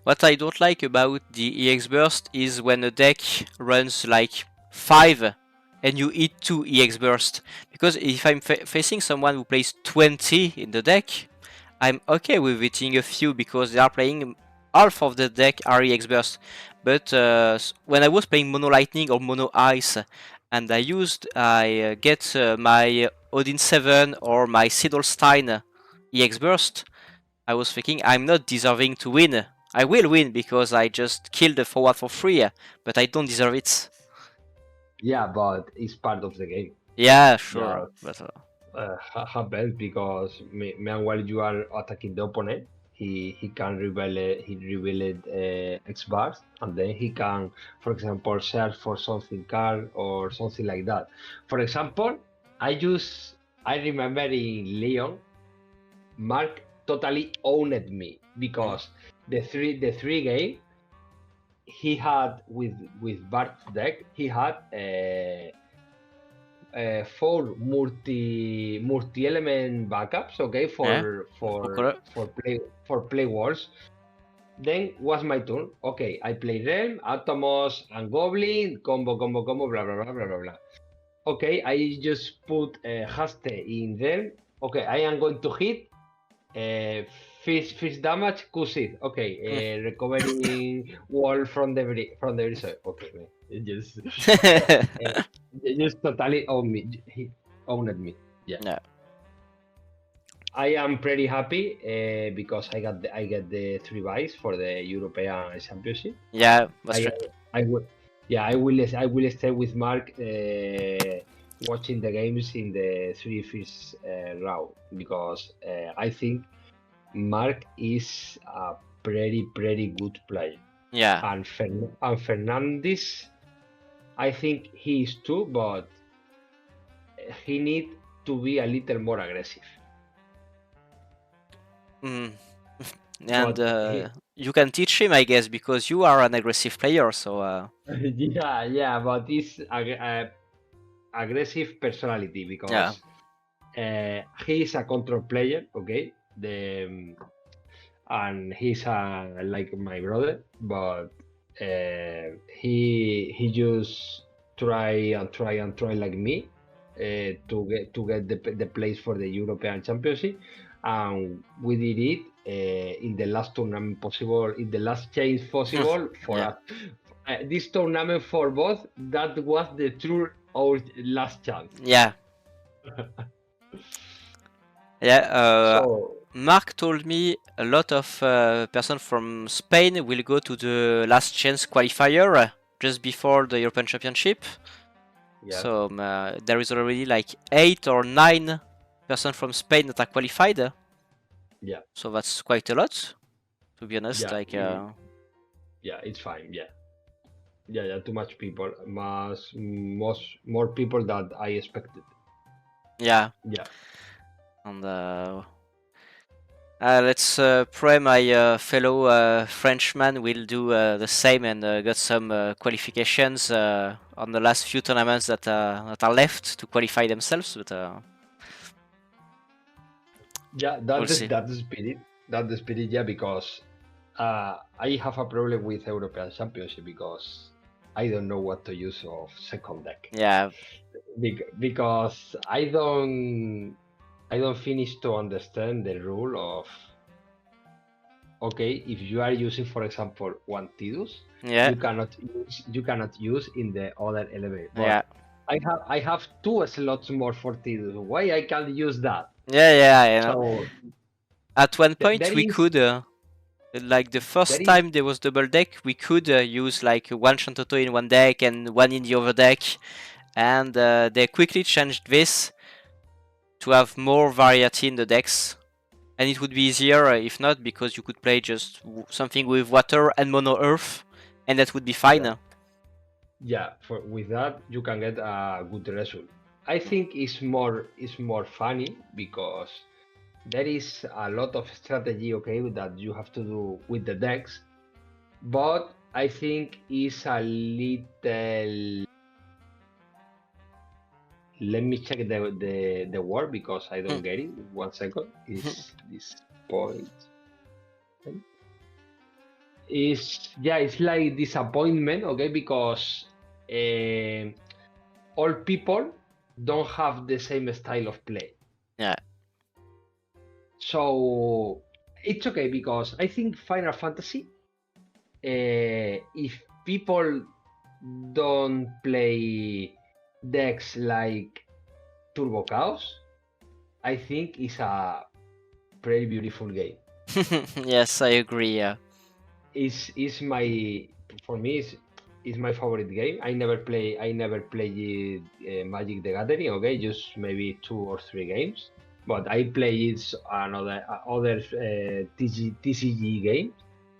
What I don't like about the EX burst is when a deck runs like 5 and you eat 2 EX burst. Because if I'm facing someone who plays 20 in the deck, I'm okay with eating a few because they are playing half of the deck are EX burst. But when I was playing mono lightning or mono ice and I get my Odin 7 or my Siddlestein EX burst, I was thinking I'm not deserving to win. I will win because I just killed the forward for free, but I don't deserve it. Yeah, but it's part of the game. Yeah, sure. Yeah, But happens because meanwhile you are attacking the opponent, he can reveal it X bars, and then he can, for example, search for something card or something like that. For example, I remember in Leon, Mark totally owned me because the three game he had with Bart's deck, he had 4 multi element backups, okay, yeah, for play wars. Then was my turn. Okay, I play Realm, Atomos, and Goblin, combo, blah blah blah blah blah blah. Okay, I just put Haste in Realm. Okay, I am going to hit fish damage, Kusit. Okay, recovering wall from the side. Okay, man. It just totally owned me. He owned me. Yeah. yeah. I am pretty happy because I get the 3 buys for the European Championship. Yeah, that's true. I will stay with Mark watching the games in the 3 fish round because I think Mark is a pretty good player. Yeah. And Fernandez, I think he is too, but he need to be a little more aggressive. And you can teach him, I guess, because you are an aggressive player. So. yeah, but it's aggressive personality because he is a control player, okay. And he's like my brother, but he just try like me to get the place for the European Championship, and we did it in the last tournament possible, in the last chance possible for us. This tournament for both, that was the true our last chance. Yeah. Yeah. Mark told me a lot of persons from Spain will go to the last chance qualifier just before the European Championship. Yeah. So there is already like 8 or 9 persons from Spain that are qualified. Yeah. So that's quite a lot, to be honest. Yeah, it's fine. Yeah, too much people. More people than I expected. Yeah. And let's pray my fellow Frenchman will do the same and got some qualifications on the last few tournaments that are left to qualify themselves. But that's the spirit. That's the spirit. Yeah, because I have a problem with European Championship because I don't know what to use of second deck. Yeah. Because I don't finish to understand the rule of, okay, if you are using, for example, 1 Tidus, you cannot use in the other element. But I have 2 slots more for Tidus. Why I can't use that? Yeah. So, at one point we could like the first time there was double deck, we could use like 1 Shantoto in one deck and 1 in the other deck, and they quickly changed this to have more variety in the decks, and it would be easier if not, because you could play just something with water and mono earth, and that would be fine. With that you can get a good result. I think it's more funny because there is a lot of strategy, okay, that you have to do with the decks, but I think it's a little. Let me check the word because I don't get it. 1 second. Is this point? it's like disappointment, okay, because all people don't have the same style of play. Yeah. So it's okay because I think Final Fantasy, if people don't play decks like Turbo Chaos, I think it's a pretty beautiful game. Yes, I agree. Yeah. Is my for me is my favorite game. I never play Magic the Gathering. Okay, just maybe 2 or 3 games, but I play it other TCG games.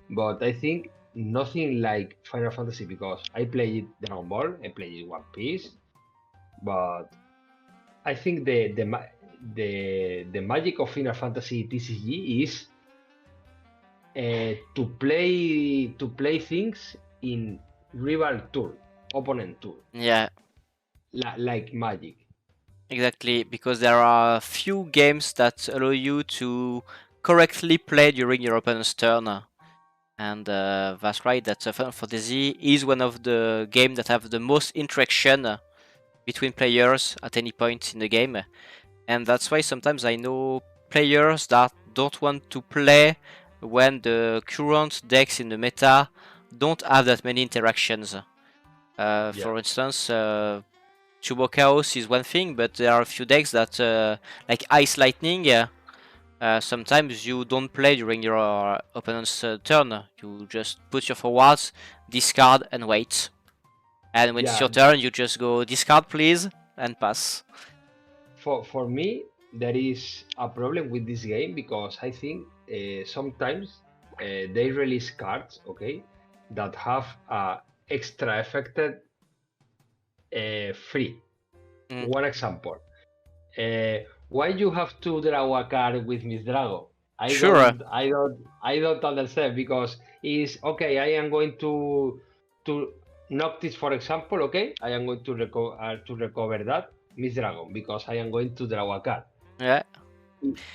But I think nothing like Final Fantasy because I play it Dragon Ball, I play it One Piece, but I think the magic of Final Fantasy TCG is to play things in rival tour, opponent tour, Yeah, like Magic. exactly. Because there are few games that allow you to correctly play during your opponent's turn. And that's right, that Final Fantasy is one of the games that have the most interaction between players at any point in the game. And that's why sometimes I know players that don't want to play when the current decks in the meta don't have that many interactions. For instance, Turbo Chaos is one thing, but there are a few decks that, like Ice Lightning, sometimes you don't play during your opponent's turn. You just put your forwards, discard, and wait. And when it's your turn, you just go discard, please, and pass. For me, there is a problem with this game because I think sometimes they release cards, okay, that have extra affected free. One example. Why you have to draw a card with Miss Drago? I don't understand because it's okay. I am going to knock this, for example. Okay, I am going to recover that Miss Dragon because I am going to draw a card. Yeah.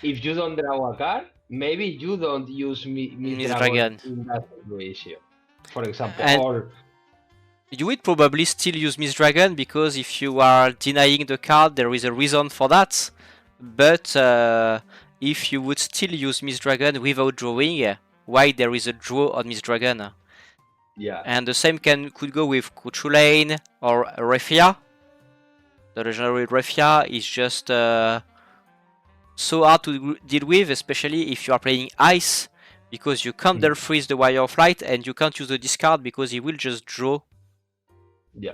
If you don't draw a card, maybe you don't use Miss Dragon in that situation, for example. And or you would probably still use Miss Dragon because if you are denying the card, there is a reason for that. But if you would still use Miss Dragon without drawing, why there is a draw on Miss Dragon? Yeah. And the same could go with Kuchulain or Refia. The legendary Refia is just so hard to deal with, especially if you are playing Ice, because you can't there freeze the Wire of Light and you can't use the discard because he will just draw. Yeah.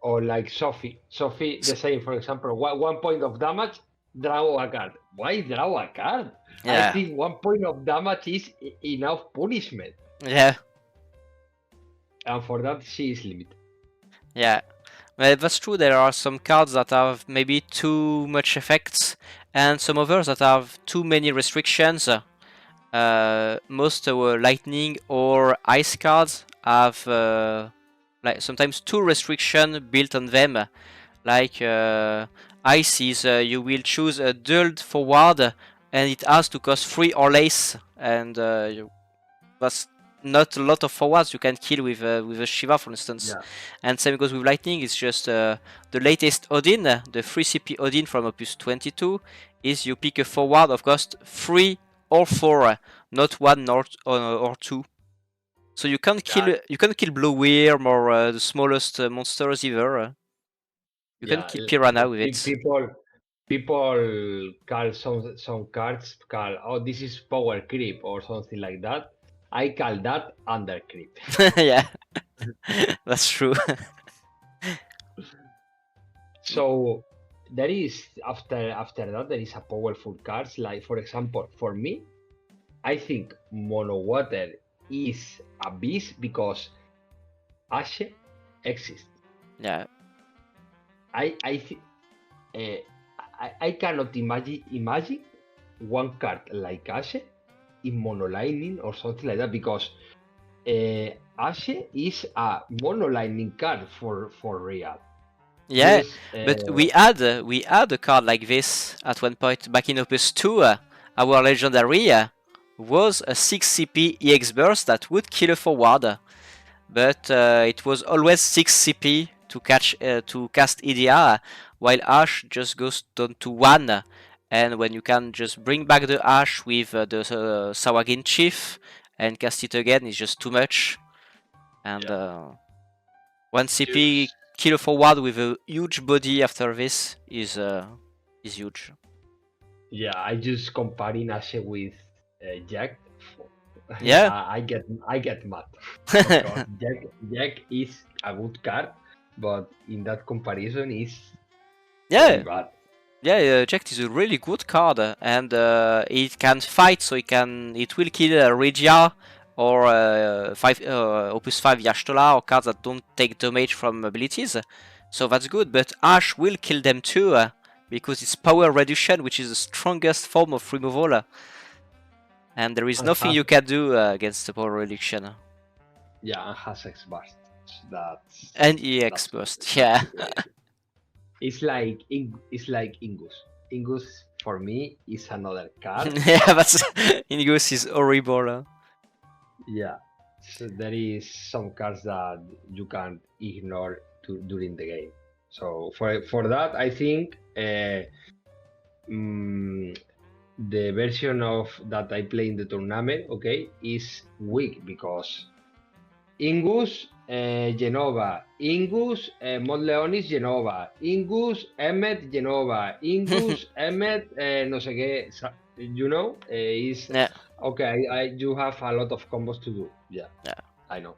Or like Sophie, the same. For example, 1 point of damage, draw a card. Why draw a card? Yeah. I think 1 point of damage is enough punishment. Yeah. And for that, she is limited. Yeah. Well, that's true. There are some cards that have maybe too much effects, and some others that have too many restrictions. Most lightning or ice cards have like sometimes 2 restrictions built on them. Like ice is you will choose a dulled forward, and it has to cost 3 or less, and that's not a lot of forwards you can kill with a Shiva, for instance. And same goes with lightning. It's just the latest Odin, the 3 CP Odin from Opus 22, is you pick a forward of cost 3 or 4, not 1 or 2. So you can't kill Blowworm or the smallest monsters either. You can kill Piranha with it. People call some cards this is power creep or something like that. I call that under creep. Yeah, that's true. So there is after that there is a powerful cards like, for example, for me, I think Mono Water is a beast because Ashe exists. Yeah. I cannot imagine one card like Ashe in Mono Lightning or something like that because Ashe is a Mono Lightning card for real. Yeah, but we had a card like this at one point back in Opus 2, our legendary, was a 6 CP EX burst that would kill a forward, but it was always 6 CP to cast EDR, while Ash just goes down to 1, and when you can just bring back the Ash with the Sawagin Chief and cast it again, it's just too much. And 1 CP kill a forward with a huge body after this is huge. Yeah, I just comparing Ashe with Jack. Yeah. I get mad because Jack is a good card, but in that comparison is very bad. Yeah, Jack is a really good card, and it can fight, so it will kill Regia or Opus 5 Yashtola, or cards that don't take damage from abilities. So that's good, but Ash will kill them too, because it's power reduction, which is the strongest form of removal. And there is nothing you can do against the power reduction. Yeah, and has X burst. And EX burst, yeah. It's like Ingus. Ingus for me is another card. Yeah, but Ingus is horrible. Yeah, so there is some cards that you can't ignore during the game. So for that, I think the version of that I play in the tournament, okay, is weak because Ingus, Genova, Ingus, Monleonis, Genova, Ingus, Emmet, Genova, Ingus, Emmet, no sé qué, you know, is okay. You have a lot of combos to do. Yeah, I know.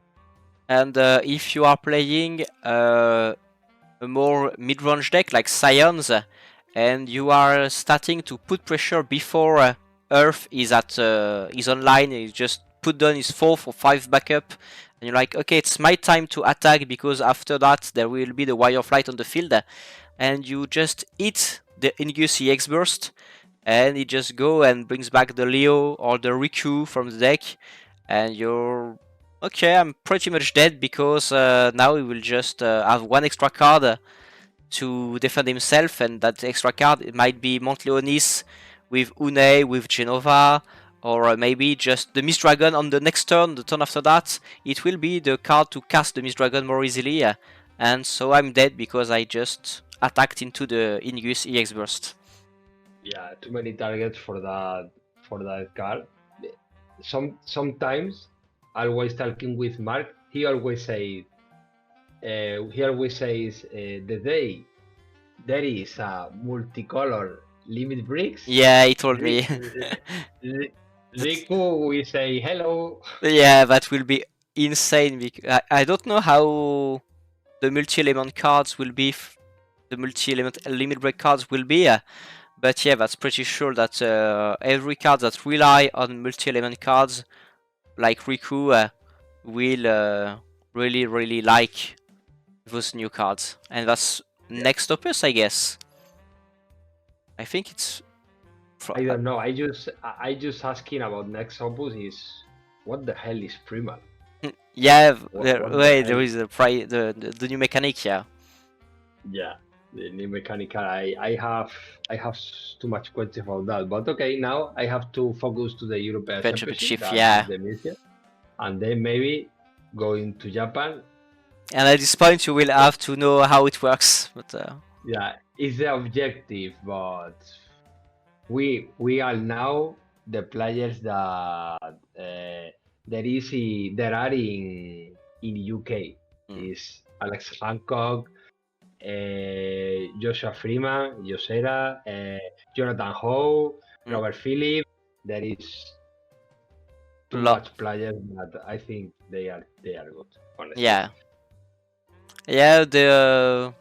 And if you are playing a more mid-range deck like Scions, and you are starting to put pressure before Earth is online, you just put down his 4 for 5 backup, and you're like, okay, it's my time to attack because after that there will be the Wire of Light on the field, and you just hit the Ingus EX burst, and it just go and brings back the Leo or the Riku from the deck, and you're okay. I'm pretty much dead because now he will just have one extra card to defend himself, and that extra card it might be Montleonis with Une, with Genova, or maybe just the Mist Dragon on the next turn, the turn after that. It will be the card to cast the Mist Dragon more easily, and so I'm dead because I just attacked into the Ingus EX burst. Yeah, too many targets for that card. Sometimes, always talking with Mark, he always says the day there is a multicolor limit breaks. Yeah, he told me. Riku, we say hello. Yeah, that will be insane. Because I don't know how the multi-element cards will be, the multi-element limit break cards will be, but yeah, that's pretty sure that every card that rely on multi-element cards, like Riku, will really like those new cards. And that's next opus, I guess. I think it's... I don't know. I just asking about next opus is what the hell is Primal? Yeah, there is the new mechanic, yeah. Yeah, the new mechanic. I have too much questions about that. But okay, now I have to focus to the European Championship, yeah. And then maybe going to Japan. And at this point, you will have to know how it works. But yeah, it's the objective, but we are now the players that there are in UK. Is Alex Hancock, Joshua Freeman, Yosera, Jonathan Howe, Robert Phillip. There is too much players, but I think they are good. Honestly. Yeah, the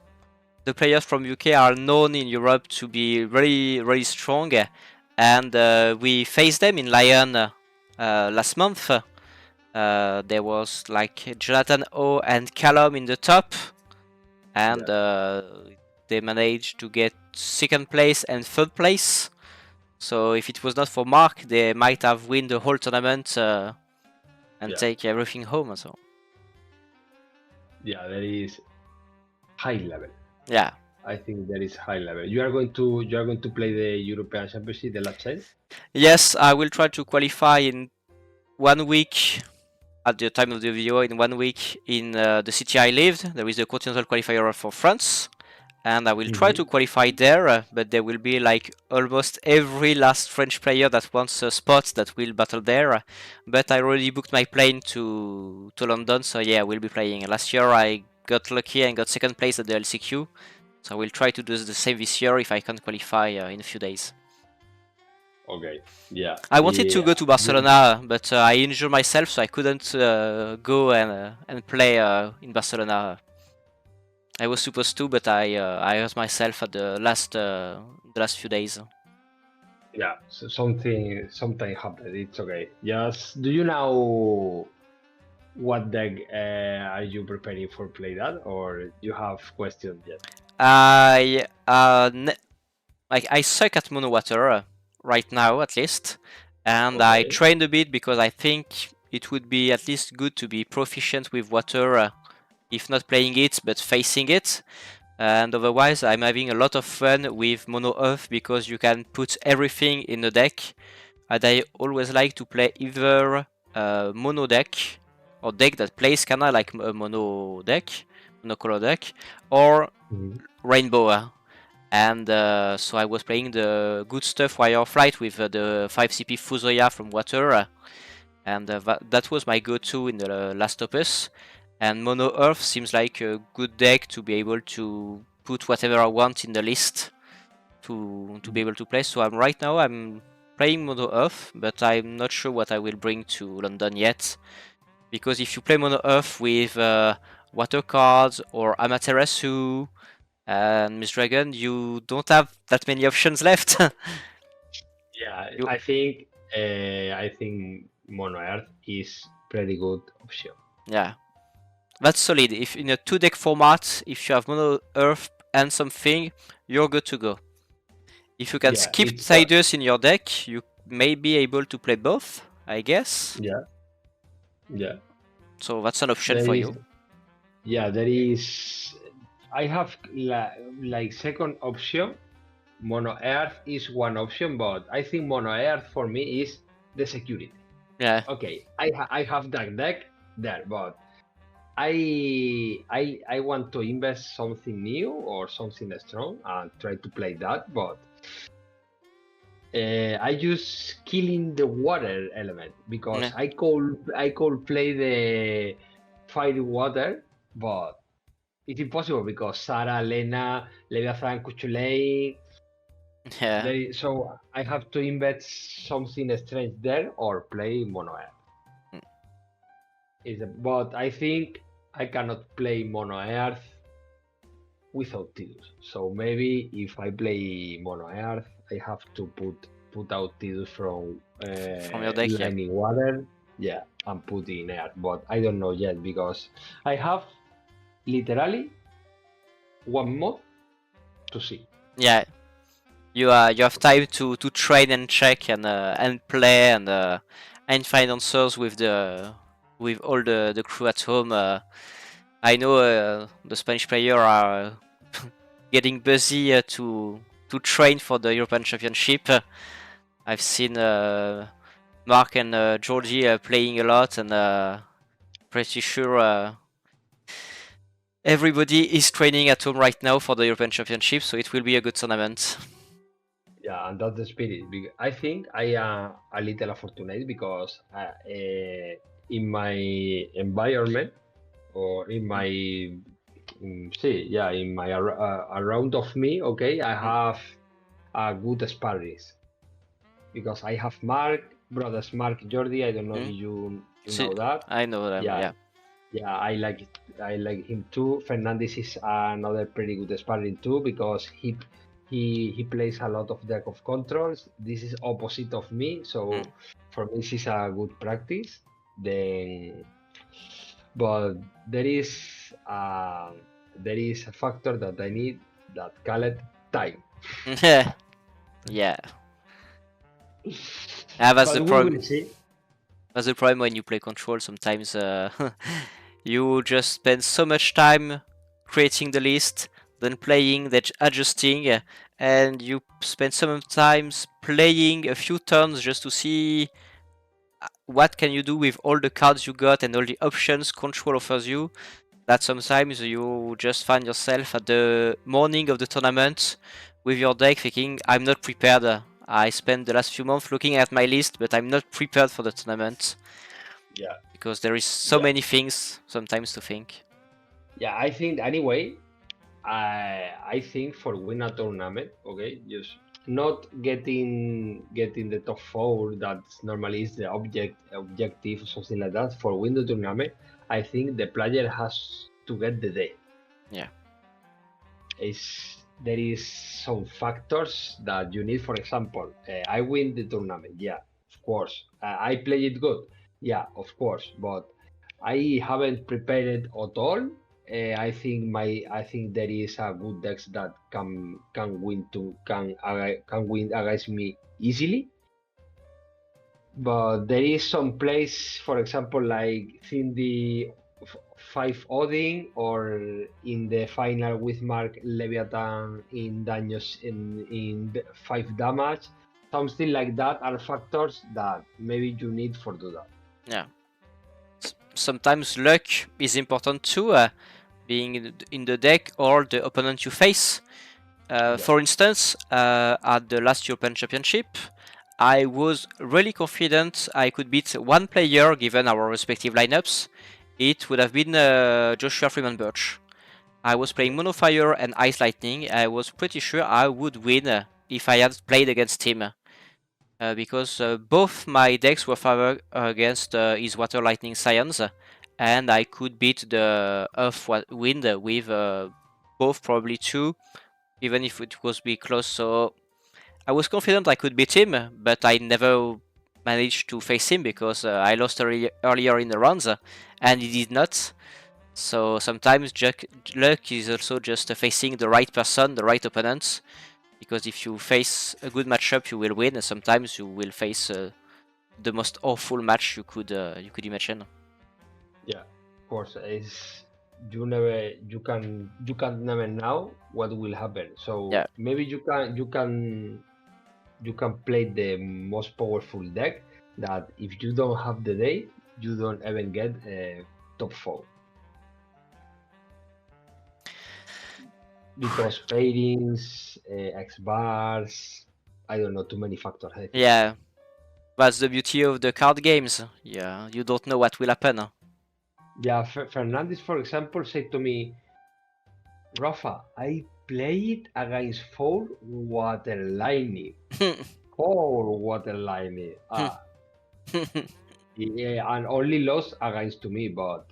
players from UK are known in Europe to be very strong, and we faced them in Lyon last month. There was like Jonathan O and Callum in the top, and they managed to get second place and third place. So if it was not for Mark, they might have won the whole tournament and take everything home. So yeah, there is high level. Yeah, I think that is high level. You are going to play the European Championship, the last chance. Yes, I will try to qualify in 1 week. At the time of the video, in 1 week in the city I lived, there is a continental qualifier for France, and I will try to qualify there. But there will be like almost every last French player that wants a spot that will battle there. But I already booked my plane to London, so yeah, I will be playing. Last year I got lucky and got second place at the LCQ, so I will try to do the same this year if I can qualify in a few days. Okay, yeah. I wanted to go to Barcelona, but I injured myself, so I couldn't go and play in Barcelona. I was supposed to, but I hurt myself at the last few days. Yeah, so something happened. It's okay. Just do you know what deck are you preparing for play that, or you have questions yet? I suck at mono water right now, at least, and Okay. I trained a bit because I think it would be at least good to be proficient with water, if not playing it, but facing it. And otherwise, I'm having a lot of fun with mono earth because you can put everything in the deck. And I always like to play either mono deck or deck that plays kinda like a mono deck, monocolor deck, or rainbow. And so I was playing the good stuff Wire Flight with the 5CP Fusoya from water, and that was my go-to in the last opus. And Mono Earth seems like a good deck to be able to put whatever I want in the list to be able to play. So right now I'm playing Mono Earth, but I'm not sure what I will bring to London yet. Because if you play Mono Earth with water cards or Amaterasu and Miss Dragon, you don't have that many options left. Yeah, I think Mono Earth is pretty good option. Yeah, that's solid. If in a 2-deck format, if you have Mono Earth and something, you're good to go. If you can skip Tidus in your deck, you may be able to play both, I guess. Yeah. So that's an option for you. Yeah, there is. I have like second option. Mono Earth is one option, but I think Mono Earth for me is the security. Yeah. Okay, I have that deck there, but I want to invest something new or something strong and try to play that, but I just killing the water element because I could play the fire water, but it's impossible because Sarah, Lena, Leviathan, Kuchulei. Yeah. So I have to invest something strange there or play Mono Earth. But I think I cannot play Mono Earth without Tidus. So maybe if I play Mono Earth, I have to put out Tidus from your deck, Lightning Water, and put in Earth. But I don't know yet because I have literally 1 month to see. Yeah, you have time to train and check and play and find answers with all the crew at home. I know the Spanish players are getting busy to train for the European Championship. I've seen Mark and Georgie playing a lot, and pretty sure everybody is training at home right now for the European Championship, so it will be a good tournament. Yeah, and that's the spirit. I think I am a little fortunate because in my environment or in my around of me, okay, I have a good sparrings because I have brothers Mark, Jordi. I don't know if you know that. I know them. Yeah, I like him too. Fernandez is another pretty good sparring too because he plays a lot of deck of controls. This is opposite of me, so for me this is a good practice. But there is a factor that I need that called time. Yeah. That's the problem. That's the problem when you play control. Sometimes you just spend so much time creating the list then playing, then adjusting, and you spend sometimes playing a few turns just to see what can you do with all the cards you got and all the options control offers you. That sometimes you just find yourself at the morning of the tournament with your deck thinking, I'm not prepared. I spent the last few months looking at my list, but I'm not prepared for the tournament. Yeah. Because there is so many things sometimes to think. Yeah, I think anyway, I think for win a tournament, okay, just not getting the top 4 that normally is the objective or something like that. For win the tournament, I think the player has to get the day. Yeah. There is some factors that you need. For example, I win the tournament, yeah, of course. I play it good, yeah, of course, but I haven't prepared it at all. I think there is a good decks that can win against me easily. But there is some place, for example, like in the 5 Odin or in the final with Mark Leviathan in Daños in 5 damage, something like that are factors that maybe you need for do that. Yeah. Sometimes luck is important too, being in the deck or the opponent you face. For instance, at the last European Championship, I was really confident I could beat one player given our respective lineups. It would have been Joshua Freeman Birch. I was playing Mono Fire and Ice Lightning. I was pretty sure I would win if I had played against him. Because both my decks were favored against his Water Lightning Science, and I could beat the Earth Wind with both probably 2, even if it was be close. So I was confident I could beat him, but I never managed to face him because I lost earlier in the rounds, and he did not. So sometimes luck is also just facing the right person, the right opponent. Because if you face a good matchup, you will win, and sometimes you will face the most awful match you could imagine. Yeah, of course. You can't never know what will happen. So Yeah. maybe you can play the most powerful deck that if you don't have the day, you don't even get top 4. Because pairings, X bars, I don't know, too many factors. I think. Yeah, that's the beauty of the card games. Yeah, you don't know what will happen. Yeah, Fernandez, for example, said to me, Rafa, I played against 4 water lightning. 4 water lightning. Yeah, and only lost against to me, but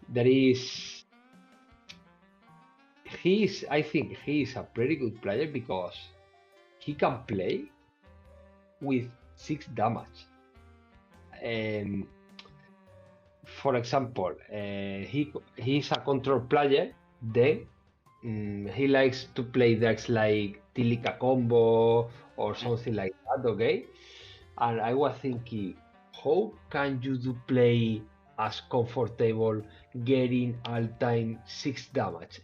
there is. I think he is a pretty good player because he can play with 6 damage. For example, he's a control player. Then he likes to play decks like Tilica combo or something like that. Okay, and I was thinking, how can you do play as comfortable getting all time 6 damage?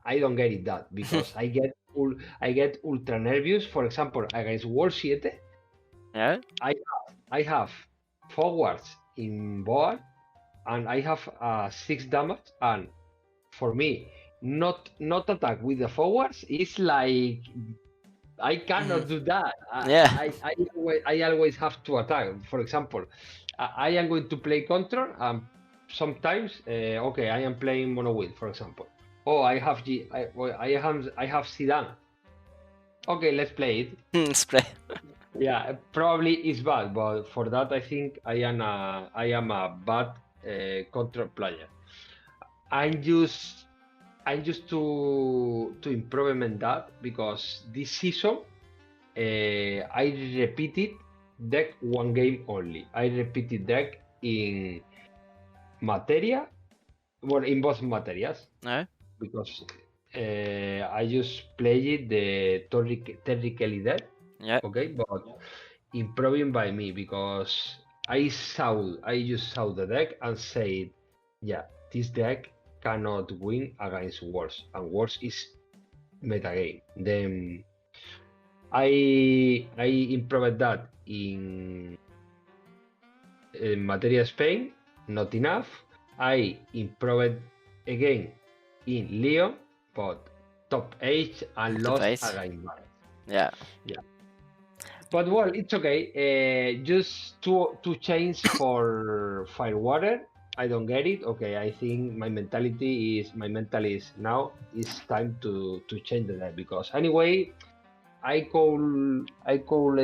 I don't get it that because I get ultra nervous. For example, against World 7, Yeah. I have forwards in board and I have 6 damage, and for me not attack with the forwards is like I cannot do that. Yeah. I always have to attack. For example, I am going to play control and sometimes okay, I am playing mono wheel, for example. Oh, I have I have Zidane. Okay, let's play it. Spray. Yeah, probably it's bad, but for that I think I am a bad control player. I'm just to improvement that because this season I repeated deck one game only. I repeated deck in materia, well, in both materias, Yeah. because I just played the Terry Kelly deck. Yeah. Okay, but improving by me because I just saw the deck and said, yeah, this deck cannot win against Wars, and Wars is metagame. Then I improved that in Materia Spain, not enough. I improved again in Lyon, but top 8 and Top lost eight. against Mark. Yeah. But well, it's okay. Just to change for Firewater, I don't get it. Okay, I think my mental is now it's time to change the deck, because anyway, I could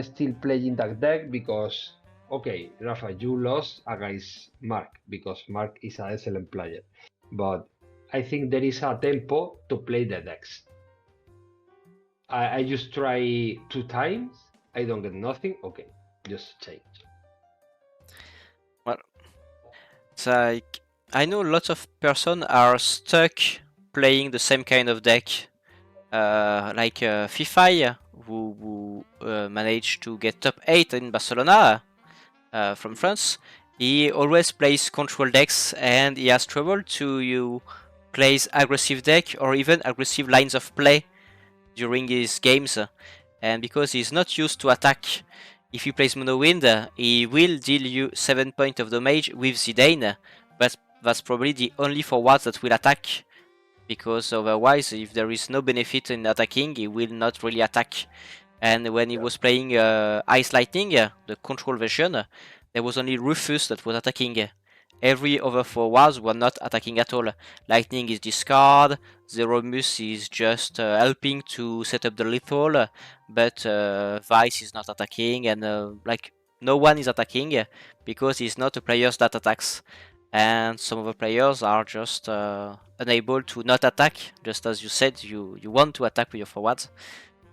still play in that deck because okay, Rafa, you lost against Mark because Mark is an excellent player, but I think there is a tempo to play the decks. I just try 2 times. I don't get nothing. Okay, just change. It's like I know lots of person are stuck playing the same kind of deck, like FIFA, who managed to get top 8 in Barcelona from France. He always plays control decks, and he has trouble to plays aggressive deck or even aggressive lines of play during his games. And because he's not used to attack, if he plays Mono Wind, he will deal you 7 points of damage with Zidane, but that's probably the only forward that will attack, because otherwise, if there is no benefit in attacking, he will not really attack. And when he was playing Ice Lightning, the control version, there was only Rufus that was attacking. Every other forwards were not attacking at all. Lightning is discard, Zeromus is just helping to set up the lethal, but Vice is not attacking, and like no one is attacking because he's not a player that attacks. And some of the players are just unable to not attack, just as you said, you want to attack with your forwards.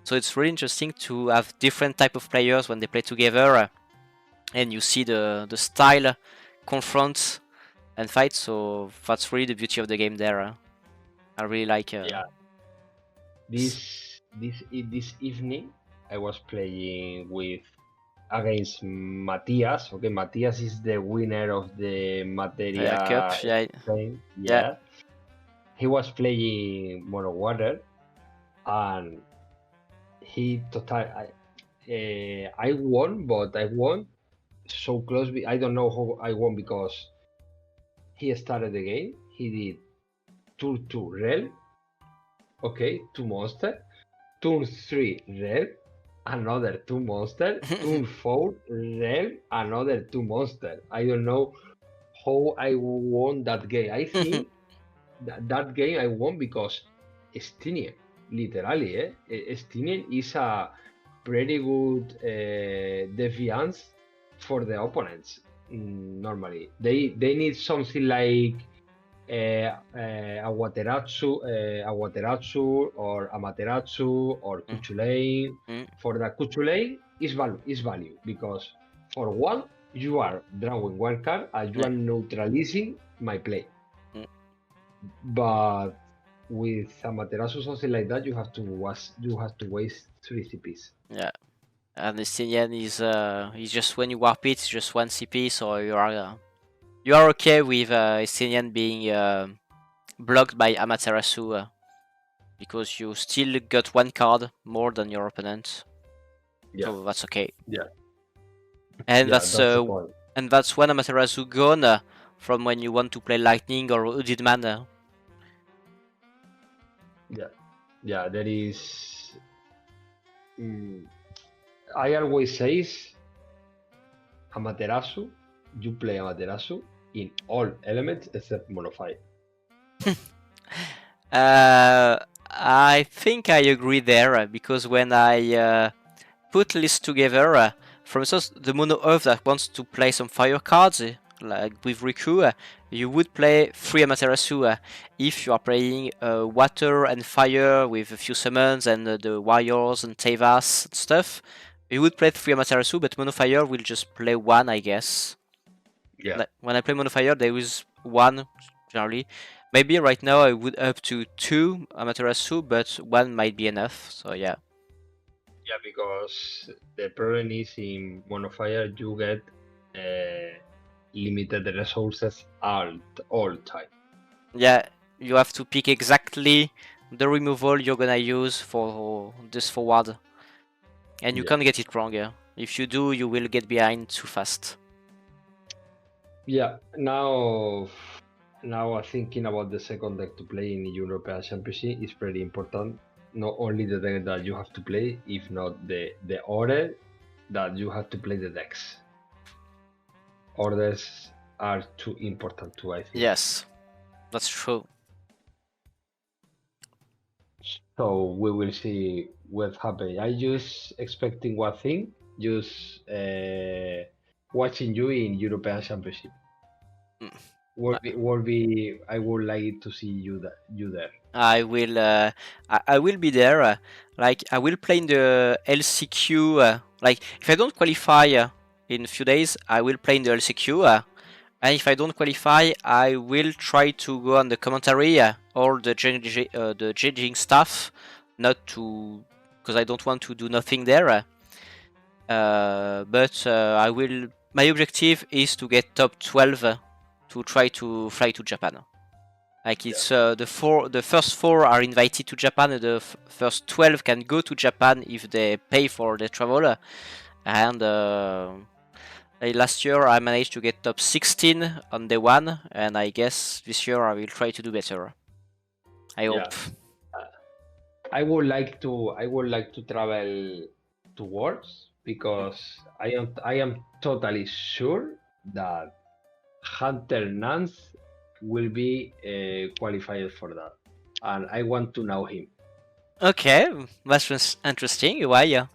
So it's really interesting to have different type of players when they play together, and you see the style confront and fight. So that's really the beauty of the game there. I really like. Yeah. This evening I was playing against Matthias. Okay, Matthias is the winner of the Materia Cup. Yeah. Spain. Yeah. He was playing Mono Water, and he I won, but I won so close. I don't know how I won because he started the game. He did turn 2 Rel. Okay, 2 monster. Turn 3 Rel. Another 2 monster. Turn 4 Rel. Another 2 monster. I don't know how I won that game. I think that game I won because Estinian, literally, Estinian is a pretty good defiance for the opponents. Normally, they need something like Awateratsu or Amaterasu or Kuchulain. For the Kuchulain is value because for one you are drawing 1 card and you are neutralizing my play. But with Amaterasu or something like that, you have to waste 3 CPs. Yeah. And the Estinian is just when you warp it, it's just 1 CP, so you are okay with Estinian being blocked by Amaterasu, because you still got 1 card more than your opponent. Yeah. So that's okay. Yeah. And that's the point. And that's when Amaterasu gone from when you want to play Lightning or Hooded Man. Yeah, there is. I always say Amaterasu. You play Amaterasu in all elements except Monofire. I think I agree there, because when I put lists together, for instance, the mono Earth that wants to play some fire cards, like with Riku, you would play 3 Amaterasu. If you are playing water and fire with a few summons and the warriors and Tevas and stuff, you would play 3 Amaterasu, but mono fire will just play 1, I guess. Yeah. Like, when I play mono fire, there is 1 generally. Maybe right now I would up to 2 Amaterasu, but 1 might be enough. So yeah. Yeah, because the problem is in Monofire you get limited resources all time. Yeah, you have to pick exactly the removal you're gonna use for this forward, and you can't get it wrong. If you do, you will get behind too fast. Yeah, now thinking about the second deck to play in European Championship is pretty important. Not only the deck that you have to play, if not the order that you have to play the decks. Orders are too important too, I think. Yes, that's true. So we will see what happens. I just expecting one thing, just watching you in European Championship. I would like to see you there. I will be there. Like I will play in the LCQ. Like if I don't qualify in a few days, I will play in the LCQ. And if I don't qualify, I will try to go on the commentary or the judging staff, not to because I don't want to do nothing there. But I will. My objective is to get top 12 to try to fly to Japan. Like it's the first 4 are invited to Japan, and the first 12 can go to Japan if they pay for the travel. And last year I managed to get top 16 on day 1, and I guess this year I will try to do better. I hope. I would like to travel to Worlds because I am totally sure that Hunter Nance will be qualified for that, and I want to know him. Okay, that's interesting. Why?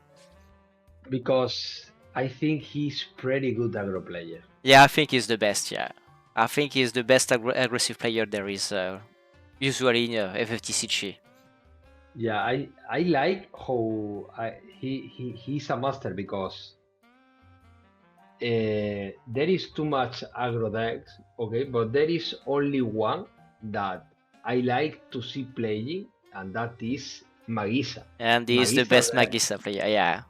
Because I think he's pretty good aggro player. Yeah, I think he's the best. Yeah, I think he's the best aggressive player there is usually in FFTCG. Yeah, I like how he's a master because there is too much aggro decks, okay, but there is only one that I like to see playing, and that is Magisa. And he's the best Magisa player, yeah.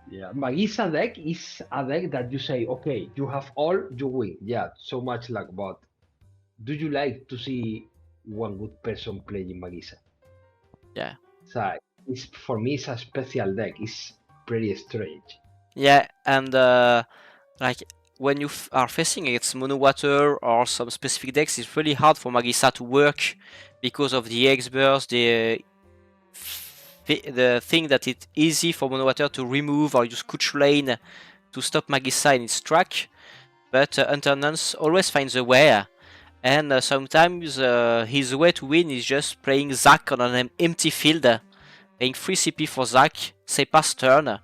Yeah, Magisa deck is a deck that you say, okay, you have all, you win. Yeah, so much luck, but do you like to see one good person playing Magisa? Yeah. So for me, it's a special deck. It's pretty strange. Yeah, and like when you are facing against mono water or some specific decks, it's really hard for Magisa to work because of the X burst, the thing that it's easy for mono water to remove or use Kuch Lane to stop Magisa in its track, but Unternance always finds a way, and sometimes his way to win is just playing Zac on an empty field, playing 3 CP for Zac, say pass turn,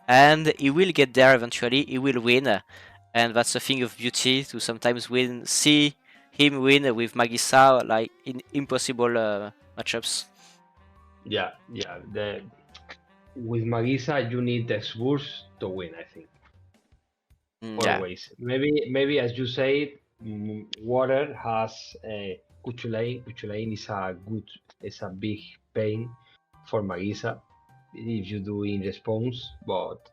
and he will get there eventually, he will win, and that's a thing of beauty to sometimes see him win with Magisa like in impossible matchups. Yeah. With Magisa, you need the Spurs to win, I think. Always. Maybe as you said, water has Kuchulain. Kuchulain is a big pain for Magisa if you do in response, but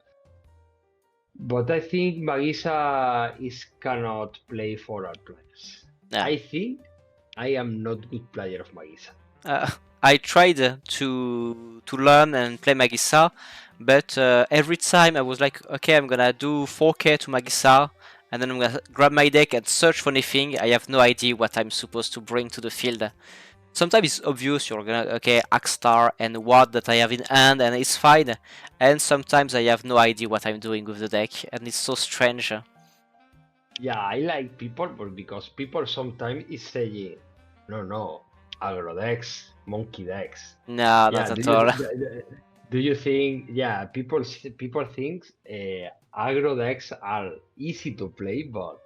I think Magisa cannot play for our players. Yeah. I think I am not good player of Magisa. I tried to learn and play Magisa, but every time I was like, okay, I'm gonna do 4k to Magisa, and then I'm gonna grab my deck and search for anything. I have no idea what I'm supposed to bring to the field. Sometimes it's obvious, you're gonna, okay, Axstar and what that I have in hand, and it's fine. And sometimes I have no idea what I'm doing with the deck, and it's so strange. Yeah, I like people, but because people sometimes is saying, no, aggro decks, monkey decks. No, not at all. Do you think, yeah, people think aggro decks are easy to play, but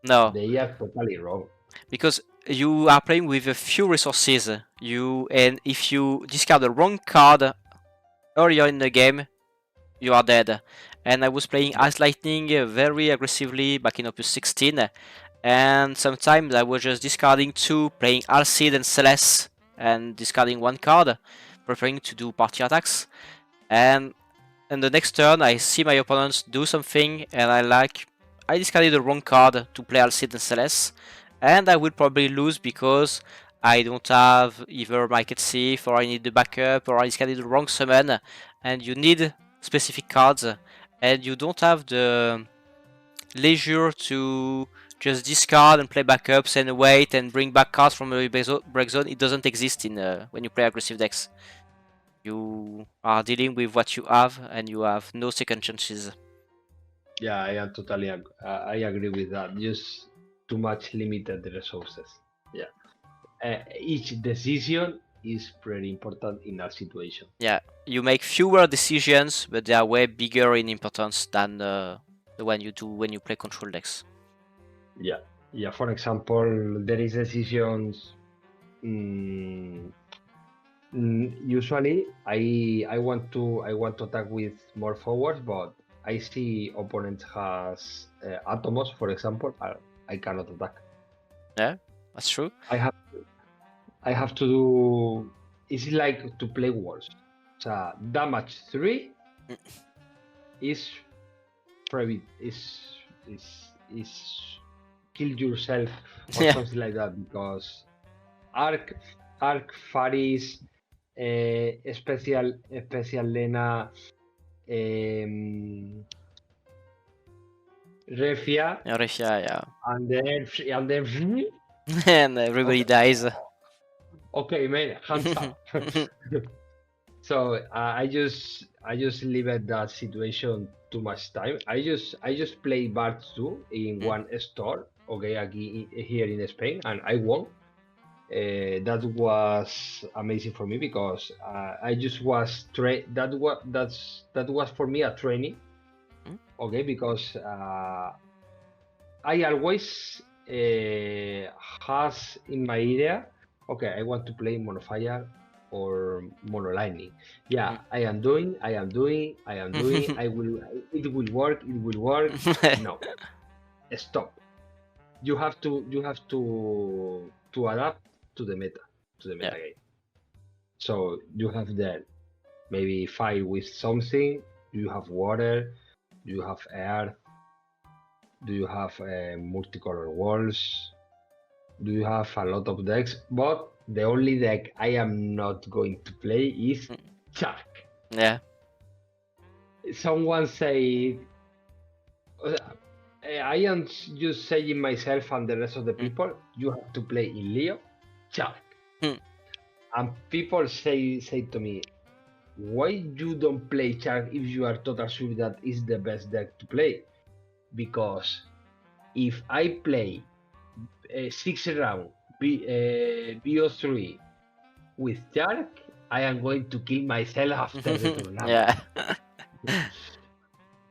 no, they are totally wrong. Because you are playing with a few resources, and if you discard the wrong card earlier in the game, you are dead. And I was playing Ice Lightning very aggressively back in Opus 16, and sometimes I was just discarding 2, playing Alcid and Celeste, and discarding 1 card, preparing to do party attacks. And in the next turn, I see my opponents do something, and I discarded the wrong card to play Alcid and Celeste, and I will probably lose because I don't have either Market Thief, or I need the backup, or I discarded the wrong summon, and you need specific cards, and you don't have the leisure to just discard and play backups and wait and bring back cards from the break zone. It doesn't exist in when you play aggressive decks. You are dealing with what you have, and you have no second chances. Yeah, I am totally. I agree with that. Just too much limited resources. Yeah. Each decision is pretty important in that situation. Yeah, you make fewer decisions, but they are way bigger in importance than the one you do when you play control decks. Yeah. Yeah. For example, there is decisions. Usually, I want to attack with more forwards, but I see opponents has Atomos, for example. I cannot attack. Yeah, that's true. I have to do. It's like to play wars. So damage 3 is private. Is kill yourself or Yeah. something like that, because Arc Faris, special Lena, Refia, Yeah. and then And everybody okay. dies. Okay, man, hands up. So I just leave it that situation too much time. I just play Bart 2 in one store, okay, here in Spain, and I won. That was amazing for me, because I just was that was for me a training, okay, because I always has in my idea, okay, I want to play monofire or mono lightning. Yeah, I am doing. I will. It will work. No, stop. You have to adapt to the meta game. So you have that maybe fight with something. You have water. You have air. Do you have multicolor walls? Do you have a lot of decks? But the only deck I am not going to play is Shark. Yeah. Someone say, I am just saying myself and the rest of the people, you have to play in Leo, Shark. And people say to me, why you don't play Shark if you are total sure that is the best deck to play? Because if I play 6 round BO3 with Shark, I am going to kill myself after the tournament. Yeah.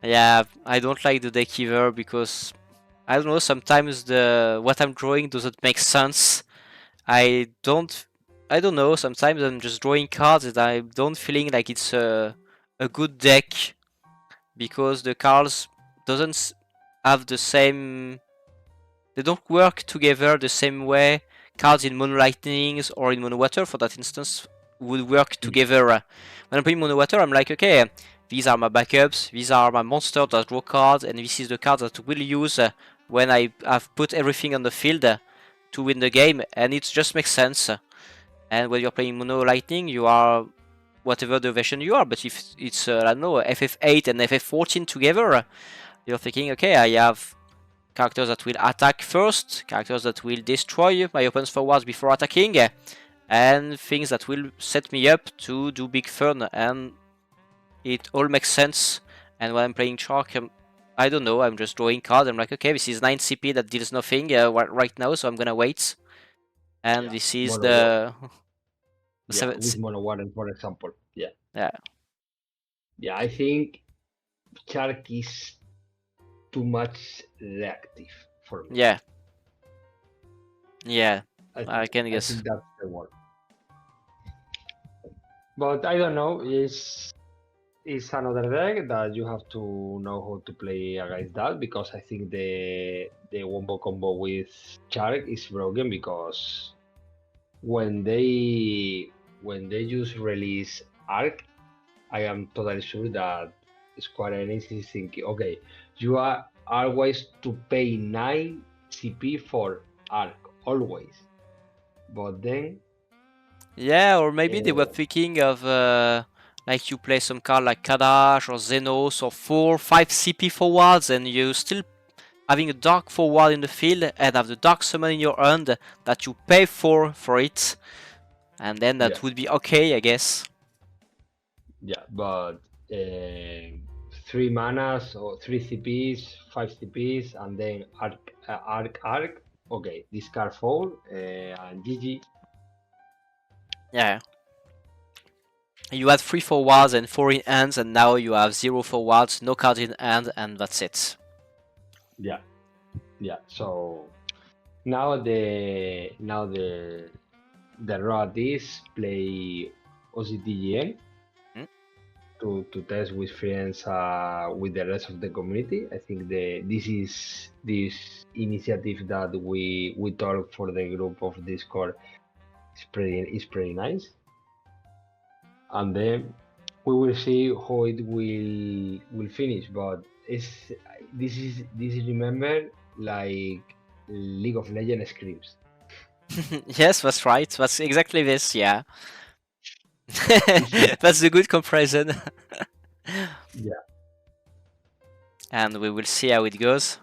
Yeah, I don't like the deck either, because I don't know, sometimes what I'm drawing doesn't make sense. I don't know, sometimes I'm just drawing cards and I don't feeling like it's a good deck, because the cards doesn't have the same, they don't work together the same way cards in mono lightnings or in mono water, for that instance, would work together. When I'm playing mono water, I'm like, okay, these are my backups, these are my monsters that draw cards, and this is the card that we'll use when I have put everything on the field to win the game, and it just makes sense. And when you're playing mono lightning, you are whatever the version you are, but if it's I don't know, FF8 and FF14 together, you're thinking, okay, I have characters that will attack first, characters that will destroy my opponent's forwards before attacking, and things that will set me up to do big fun, and it all makes sense. And when I'm playing Shark, I don't know, I'm just drawing cards, I'm like, okay, this is 9 CP that deals nothing right now, so I'm gonna wait. And this is the... with mono water, for example. Yeah. Yeah, I think Shark is too much reactive for me. Yeah, I can guess. I think that's the word. But I don't know, it's another deck that you have to know how to play against that, because I think the wombo combo with Shark is broken, because when they just release Arc, I am totally sure that Square Enix is thinking, okay, you are always to pay 9 CP for Arc, always. but then Yeah, or maybe they were thinking of like you play some card like Kadash or Xenos or 4-5 CP forwards, and you still having a dark forward in the field and have the dark summon in your hand that you pay for it, and then that yeah, would be okay, I guess. yeah, but 3 manas or 3 CPs, 5 CPs, and then arc. Okay, discard fall and GG. Yeah. You had 3 forwards and 4 in hands, and now you have 0 forwards, no cards in hand, and that's it. Yeah, yeah. So now the route is play OCTGN Hmm? to test with friends with the rest of the community. I think this initiative that we talk for the group of Discord is pretty nice. And then we will see how it will finish. But this is remember like League of Legends scripts. Yes, that's right. That's exactly this, yeah. This is, That's a good comparison. yeah. And we will see how it goes.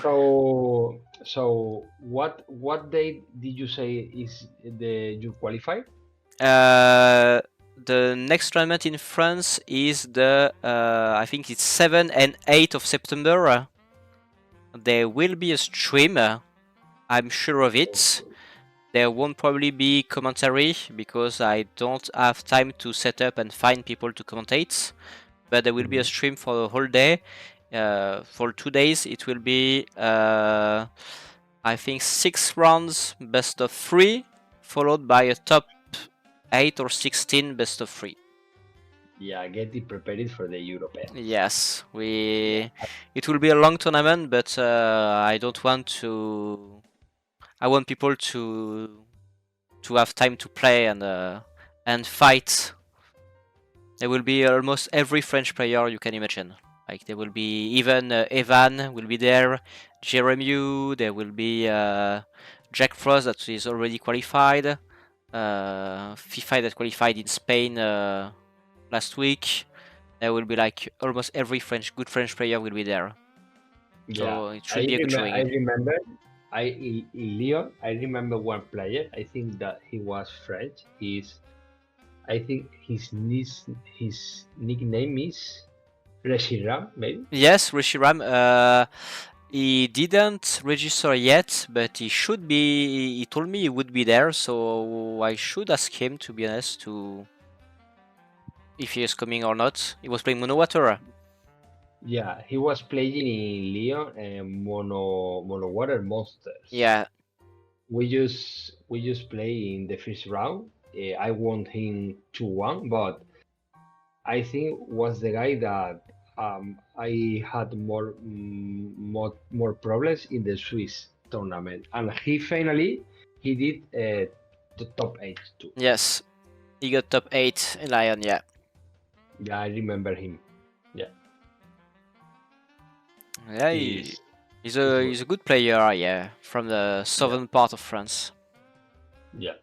So what date did you say is you qualify? The next tournament in France is the I think it's 7 and 8 of September. There will be a stream. I'm sure of it. There won't probably be commentary because I don't have time to set up and find people to commentate. But there will be a stream for the whole day. For 2 days, it will be I think 6 rounds, best of 3, followed by a top 8 or 16 best of 3. Yeah, get it prepared for the European. Yes, it will be a long tournament, but I don't want to. I want people to have time to play and fight. There will be almost every French player you can imagine. Like there will be even Evan will be there, Jérémy. There will be Jack Frost that is already qualified. FIFA that qualified in Spain last week. There will be like almost every good French player will be there. Yeah, so it should be a good showing. I remember. In Lyon, I remember one player. I think that he was French. I think his nickname is Reshiram, maybe. Yes, Reshiram. He didn't register yet, but he should be. He told me he would be there, so I should ask him, to be honest, if he is coming or not. He was playing Mono Water. Yeah, he was playing in Lyon and Mono Water Monsters. Yeah. We just play in the first round. I won him 2-1, but I think was the guy that I had more problems in the Swiss tournament, and he did the top 8 too. Yes, he got top 8 in Lyon. Yeah. Yeah, I remember him. Yeah, he's a good player. Yeah, from the southern part of France. Yeah.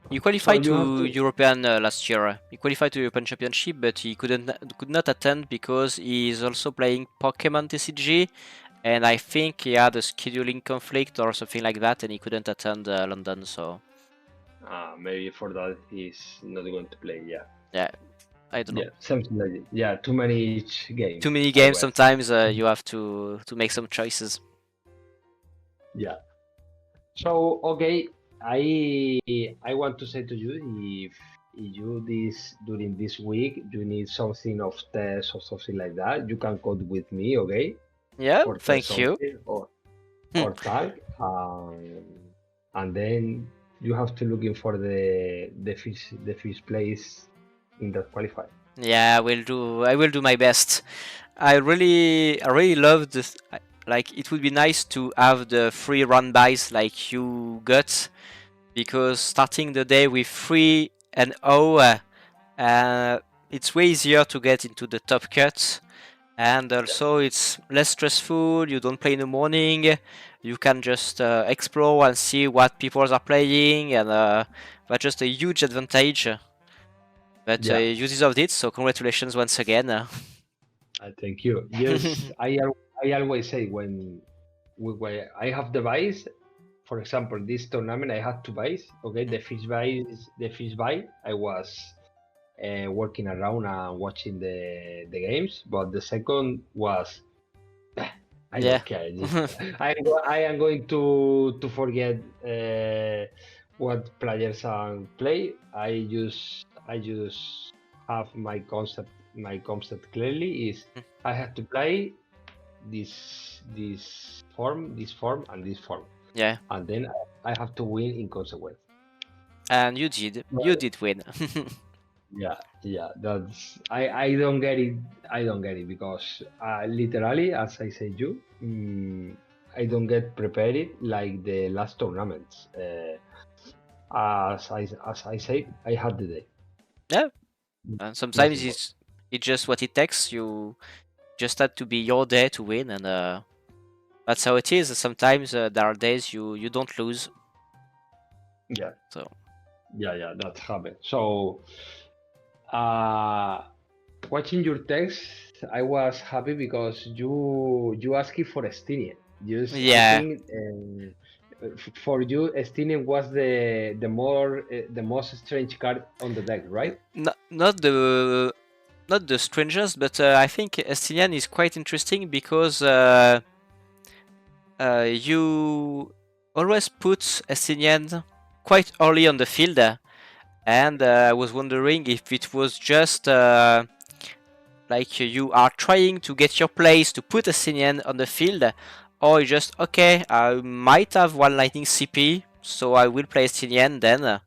He qualified to European last year. He qualified to European Championship, but he could not attend because he is also playing Pokemon TCG, and I think he had a scheduling conflict or something like that, and he couldn't attend London. So maybe for that he's not going to play. Yeah. Yeah, I don't know. Yeah, something like it. Yeah, too many each game. Too many games. Sometimes you have to make some choices. Yeah. So okay. I want to say to you, if you during this week you need something of test or something like that, you can code with me, okay? Yeah, thank you. Or tag, and then you have to looking for the first place in that qualifier. Yeah, I will do my best. I really love this. Like, it would be nice to have the free run bys like you got, because starting the day with 3 and 0, it's way easier to get into the top cut, and also it's less stressful. You don't play in the morning, you can just explore and see what people are playing, and that's just a huge advantage. But Yeah. you deserved it, so congratulations once again. Thank you. Yes, I always say when I have the buys, for example, this tournament I had two buys. Okay, the first buy I was working around and watching the games, but the second was I Yeah. don't care. I am going to forget what players play. I just have my concept clearly is I have to play this form, and this form, Yeah, and then I have to win in consequence. and you did. You did win. Yeah, that's I don't get it. I don't get it because literally, as I said, I don't get prepared like the last tournaments. As I said, I had the day. Yeah, and sometimes Nothing more. it's just what it takes. You just had to be your day to win, and that's how it is. Sometimes there are days you don't lose. Yeah, So yeah, that happened. So, watching your text, I was happy because you asked for Estinian. Just I yeah, think for you, Estinian was the most strange card on the deck, right? not the strangest, but I think Estinian is quite interesting because you always put Estinian quite early on the field, and I was wondering if it was just like you are trying to get your place to put Estinian on the field, or you just okay, I might have one lightning CP, so I will play Estinian then.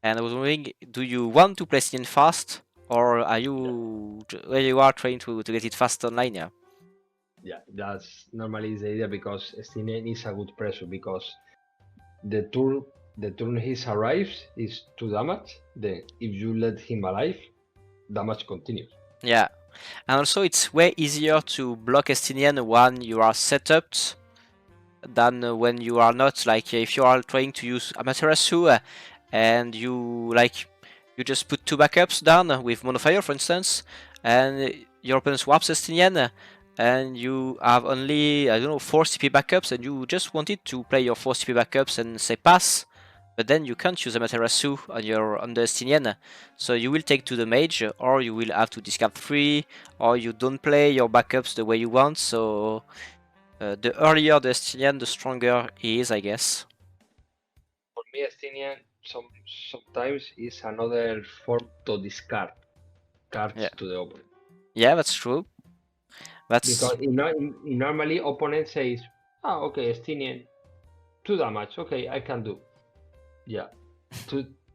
And I was wondering, do you want to play Estinian fast, or are you where you are trying to get it fast online? Yeah. Yeah, that's normally is the idea because Estinian is a good pressure because the turn he arrives is 2 damage. Then if you let him alive, damage continues. Yeah. And also it's way easier to block Estinian when you are set up than when you are not. Like if you are trying to use Amaterasu and you just put two backups down with Monofire, for instance, and your opponent swaps Estinian, and you have only, I don't know, 4 CP backups, and you just wanted to play your 4 CP backups and say pass, but then you can't use Amaterasu on the Estinian, so you will take to the mage, or you will have to discard 3, or you don't play your backups the way you want, so the earlier the Estinian, the stronger he is, I guess. For me, Estinian sometimes is another form to discard cards Yeah. to the opponent. Yeah, that's true. That's Because normally opponent says, okay, Estinian, 2 damage, okay, I can do. Yeah,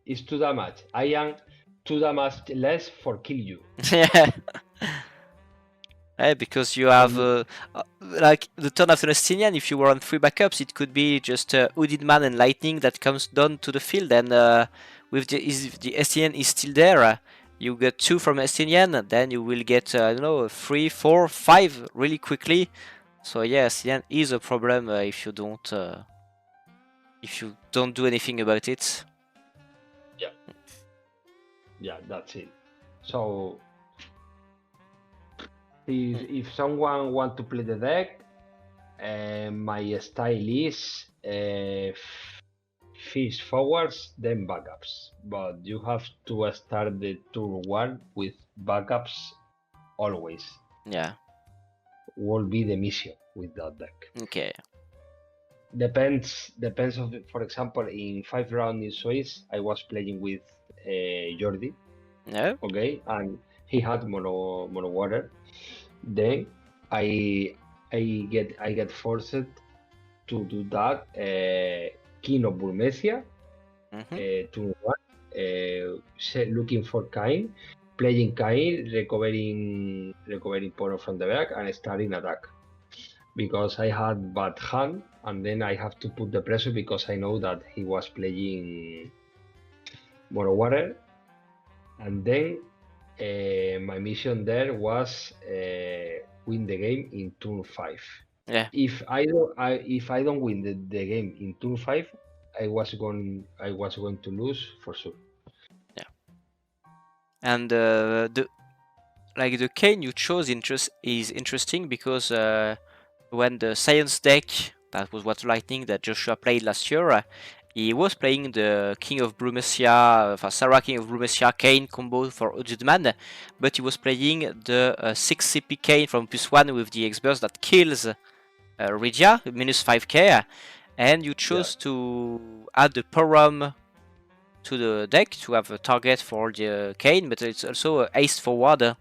it's 2 damage. I am 2 damage less for kill you. yeah. Because you have like the turn after Estinian, if you were on 3 backups, it could be just Hooded Man and Lightning that comes down to the field, and with the Estinian is still there, you get 2 from Estinian, then you will get I don't know 3, 4, 5 really quickly. So yeah, Estinian is a problem if you don't do anything about it. Yeah, that's it. So if someone want to play the deck, my style is fish forwards, then backups. But you have to start the turn 1 with backups always. Yeah. Will be the mission with that deck. Okay. Depends of for example, in 5 rounds in Swiss, I was playing with Jordi. No. Okay, and he had mono water. Then I get forced to do that. King of Burmesia, turn 1, looking for Kain, playing Kain, recovering power from the back, and starting attack. Because I had bad hand, and then I have to put the pressure because I know that he was playing mono water, and then my mission there was win the game in turn 5. Yeah. If I don't win the game in turn 5, I was going to lose for sure. Yeah. And the cane you chose is interesting because when the science deck, that was Water Lightning that Joshua played last year, he was playing the King of Brumesia, Sarah King of Brumesia Kane combo for Ojudman, but he was playing the 6 CP Kane from +1 with the X-Burst that kills Rydia, -5k, and you chose to add the Porum to the deck to have a target for the Kane, but it's also ace forward,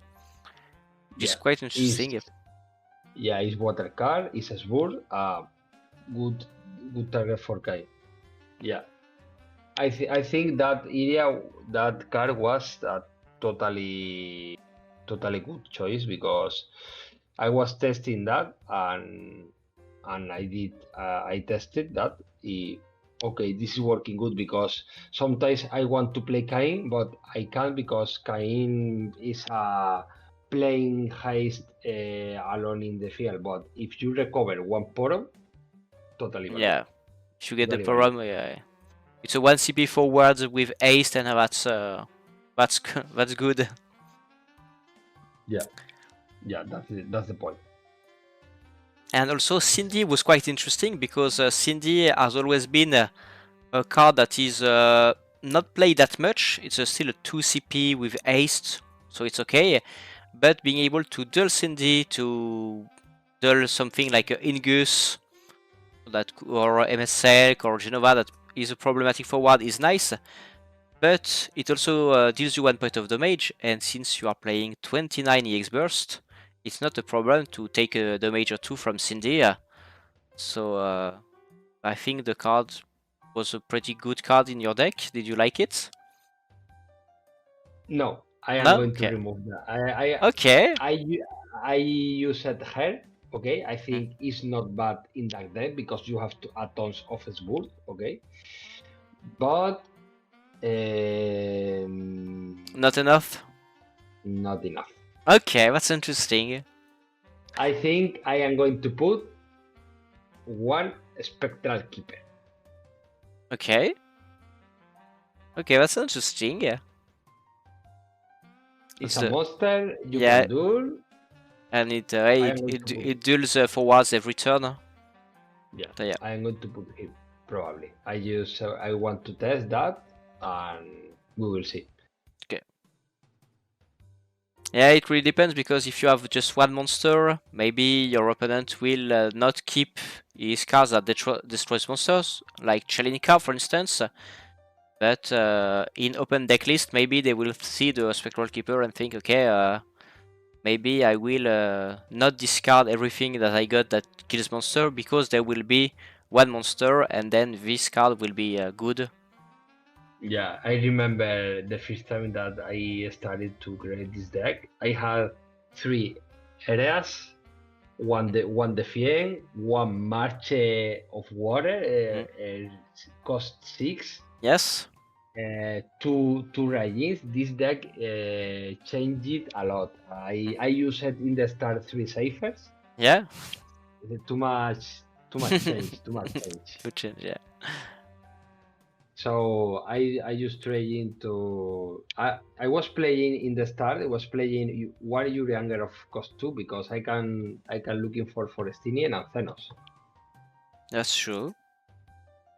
which is quite interesting. It's water card, it's a sword, good target for Kai. Yeah, I think that area, that card was a totally good choice because I was testing that and I tested that. Okay, this is working good because sometimes I want to play Cain, but I can't because Cain is playing heist alone in the field. But if you recover one poro, totally valid. Yeah, if you get the Porum, yeah. It's a 1 CP forward with ace, and that's good. Yeah, that's the point. And also Cindy was quite interesting because Cindy has always been a card that is not played that much. It's still a 2 CP with ace, so it's okay. But being able to duel Cindy, to duel something like Ingus or MSL or Genova that is a problematic forward is nice. But it also deals you 1 point of damage, and since you are playing 29 EX burst, it's not a problem to take a damage or 2 from Cindy. So I think the card was a pretty good card in your deck. Did you like it? No, I am No? going Okay. to remove that. Okay. I used her. Okay, I think it's not bad in that deck because you have to add tons of sword. Okay, but Not enough? not enough. Okay, that's interesting. I think I am going to put one spectral keeper. Okay. Okay, that's interesting. Yeah. It's That's a monster you yeah, can duel. and it am going it, to it duels forwards every turn. Yeah, So yeah. I am going to put him probably. I want to test that, and we will see. Okay. Yeah, it really depends because if you have just one monster, maybe your opponent will not keep his cards that destroys monsters, like Chelinka, for instance. But in open deck list, maybe they will see the Spectral Keeper and think, okay, maybe I will not discard everything that I got that kills monster because there will be one monster and then this card will be good. Yeah, I remember the first time that I started to create this deck. I had 3 areas, one Defiant, one March of Water, cost 6, Yes? two Rejoignez. This deck changed a lot. I used it in the start 3 ciphers. Yeah? Too much change, too much change. Good change, yeah. So I used trading to I was playing in the start. I was playing one Urianger of cost 2 because I can looking for Forestinian and Xenos. That's true.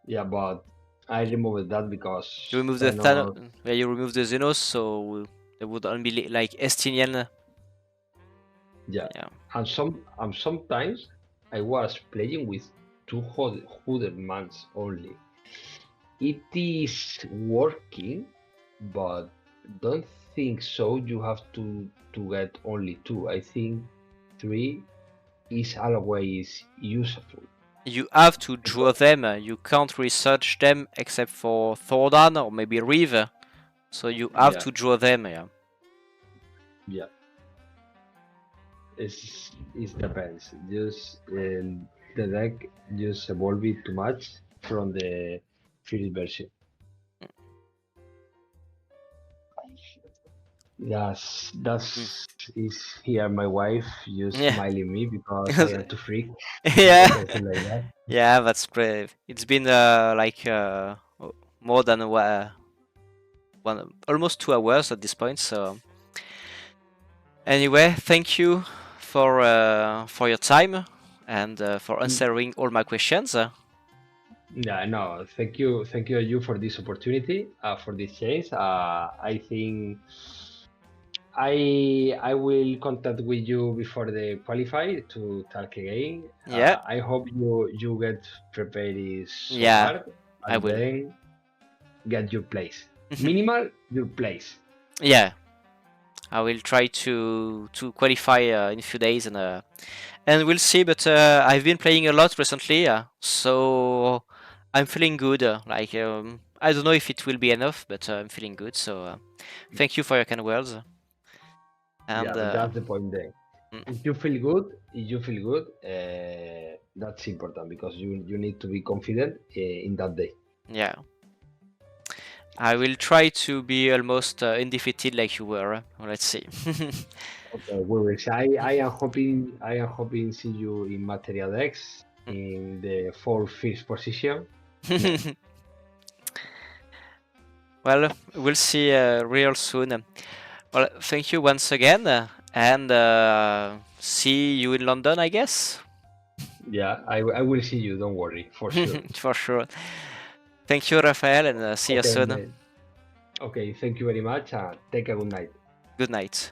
Yeah, but I removed that because You remove the Xenos. yeah, you remove the Xenos, so there would only be like Estinian. Yeah, Yeah. and sometimes I was playing with 200 mans only. It is working, but don't think so. You have to get only 2. I think 3 is always useful. You have to draw them. You can't research them except for Thordan or maybe Reeve. So you have to draw them, yeah. Yeah. It depends. Just the deck just evolved too much from the first version. That's is here my wife just Yeah. smiling me because I am too freak. Yeah. Something like that. Yeah, that's brave. It's been more than almost 2 hours at this point. So anyway, thank you for your time and for answering all my questions. Yeah, no, thank you for this opportunity, for this chance. I think I will contact with you before the qualify to talk again. Yeah, I hope you get prepared so yeah, hard I and will. then get your place. Minimal your place. Yeah, I will try to qualify in a few days and we'll see. But I've been playing a lot recently, so I'm feeling good. I don't know if it will be enough, but I'm feeling good. So thank you for your kind words. And Yeah, that's the point there. If you feel good, that's important because you need to be confident in that day. yeah, I will try to be almost undefeated like you were. Let's see. Okay, we will see. I am hoping see you in Material X in the fourth, fifth position. Well, we'll see real soon. Well, thank you once again, and see you in London, I guess. Yeah, I will see you. Don't worry, for sure. For sure. Thank you, Rafael, and see you Okay, soon. man. Okay, thank you very much. Take a good night. Good night.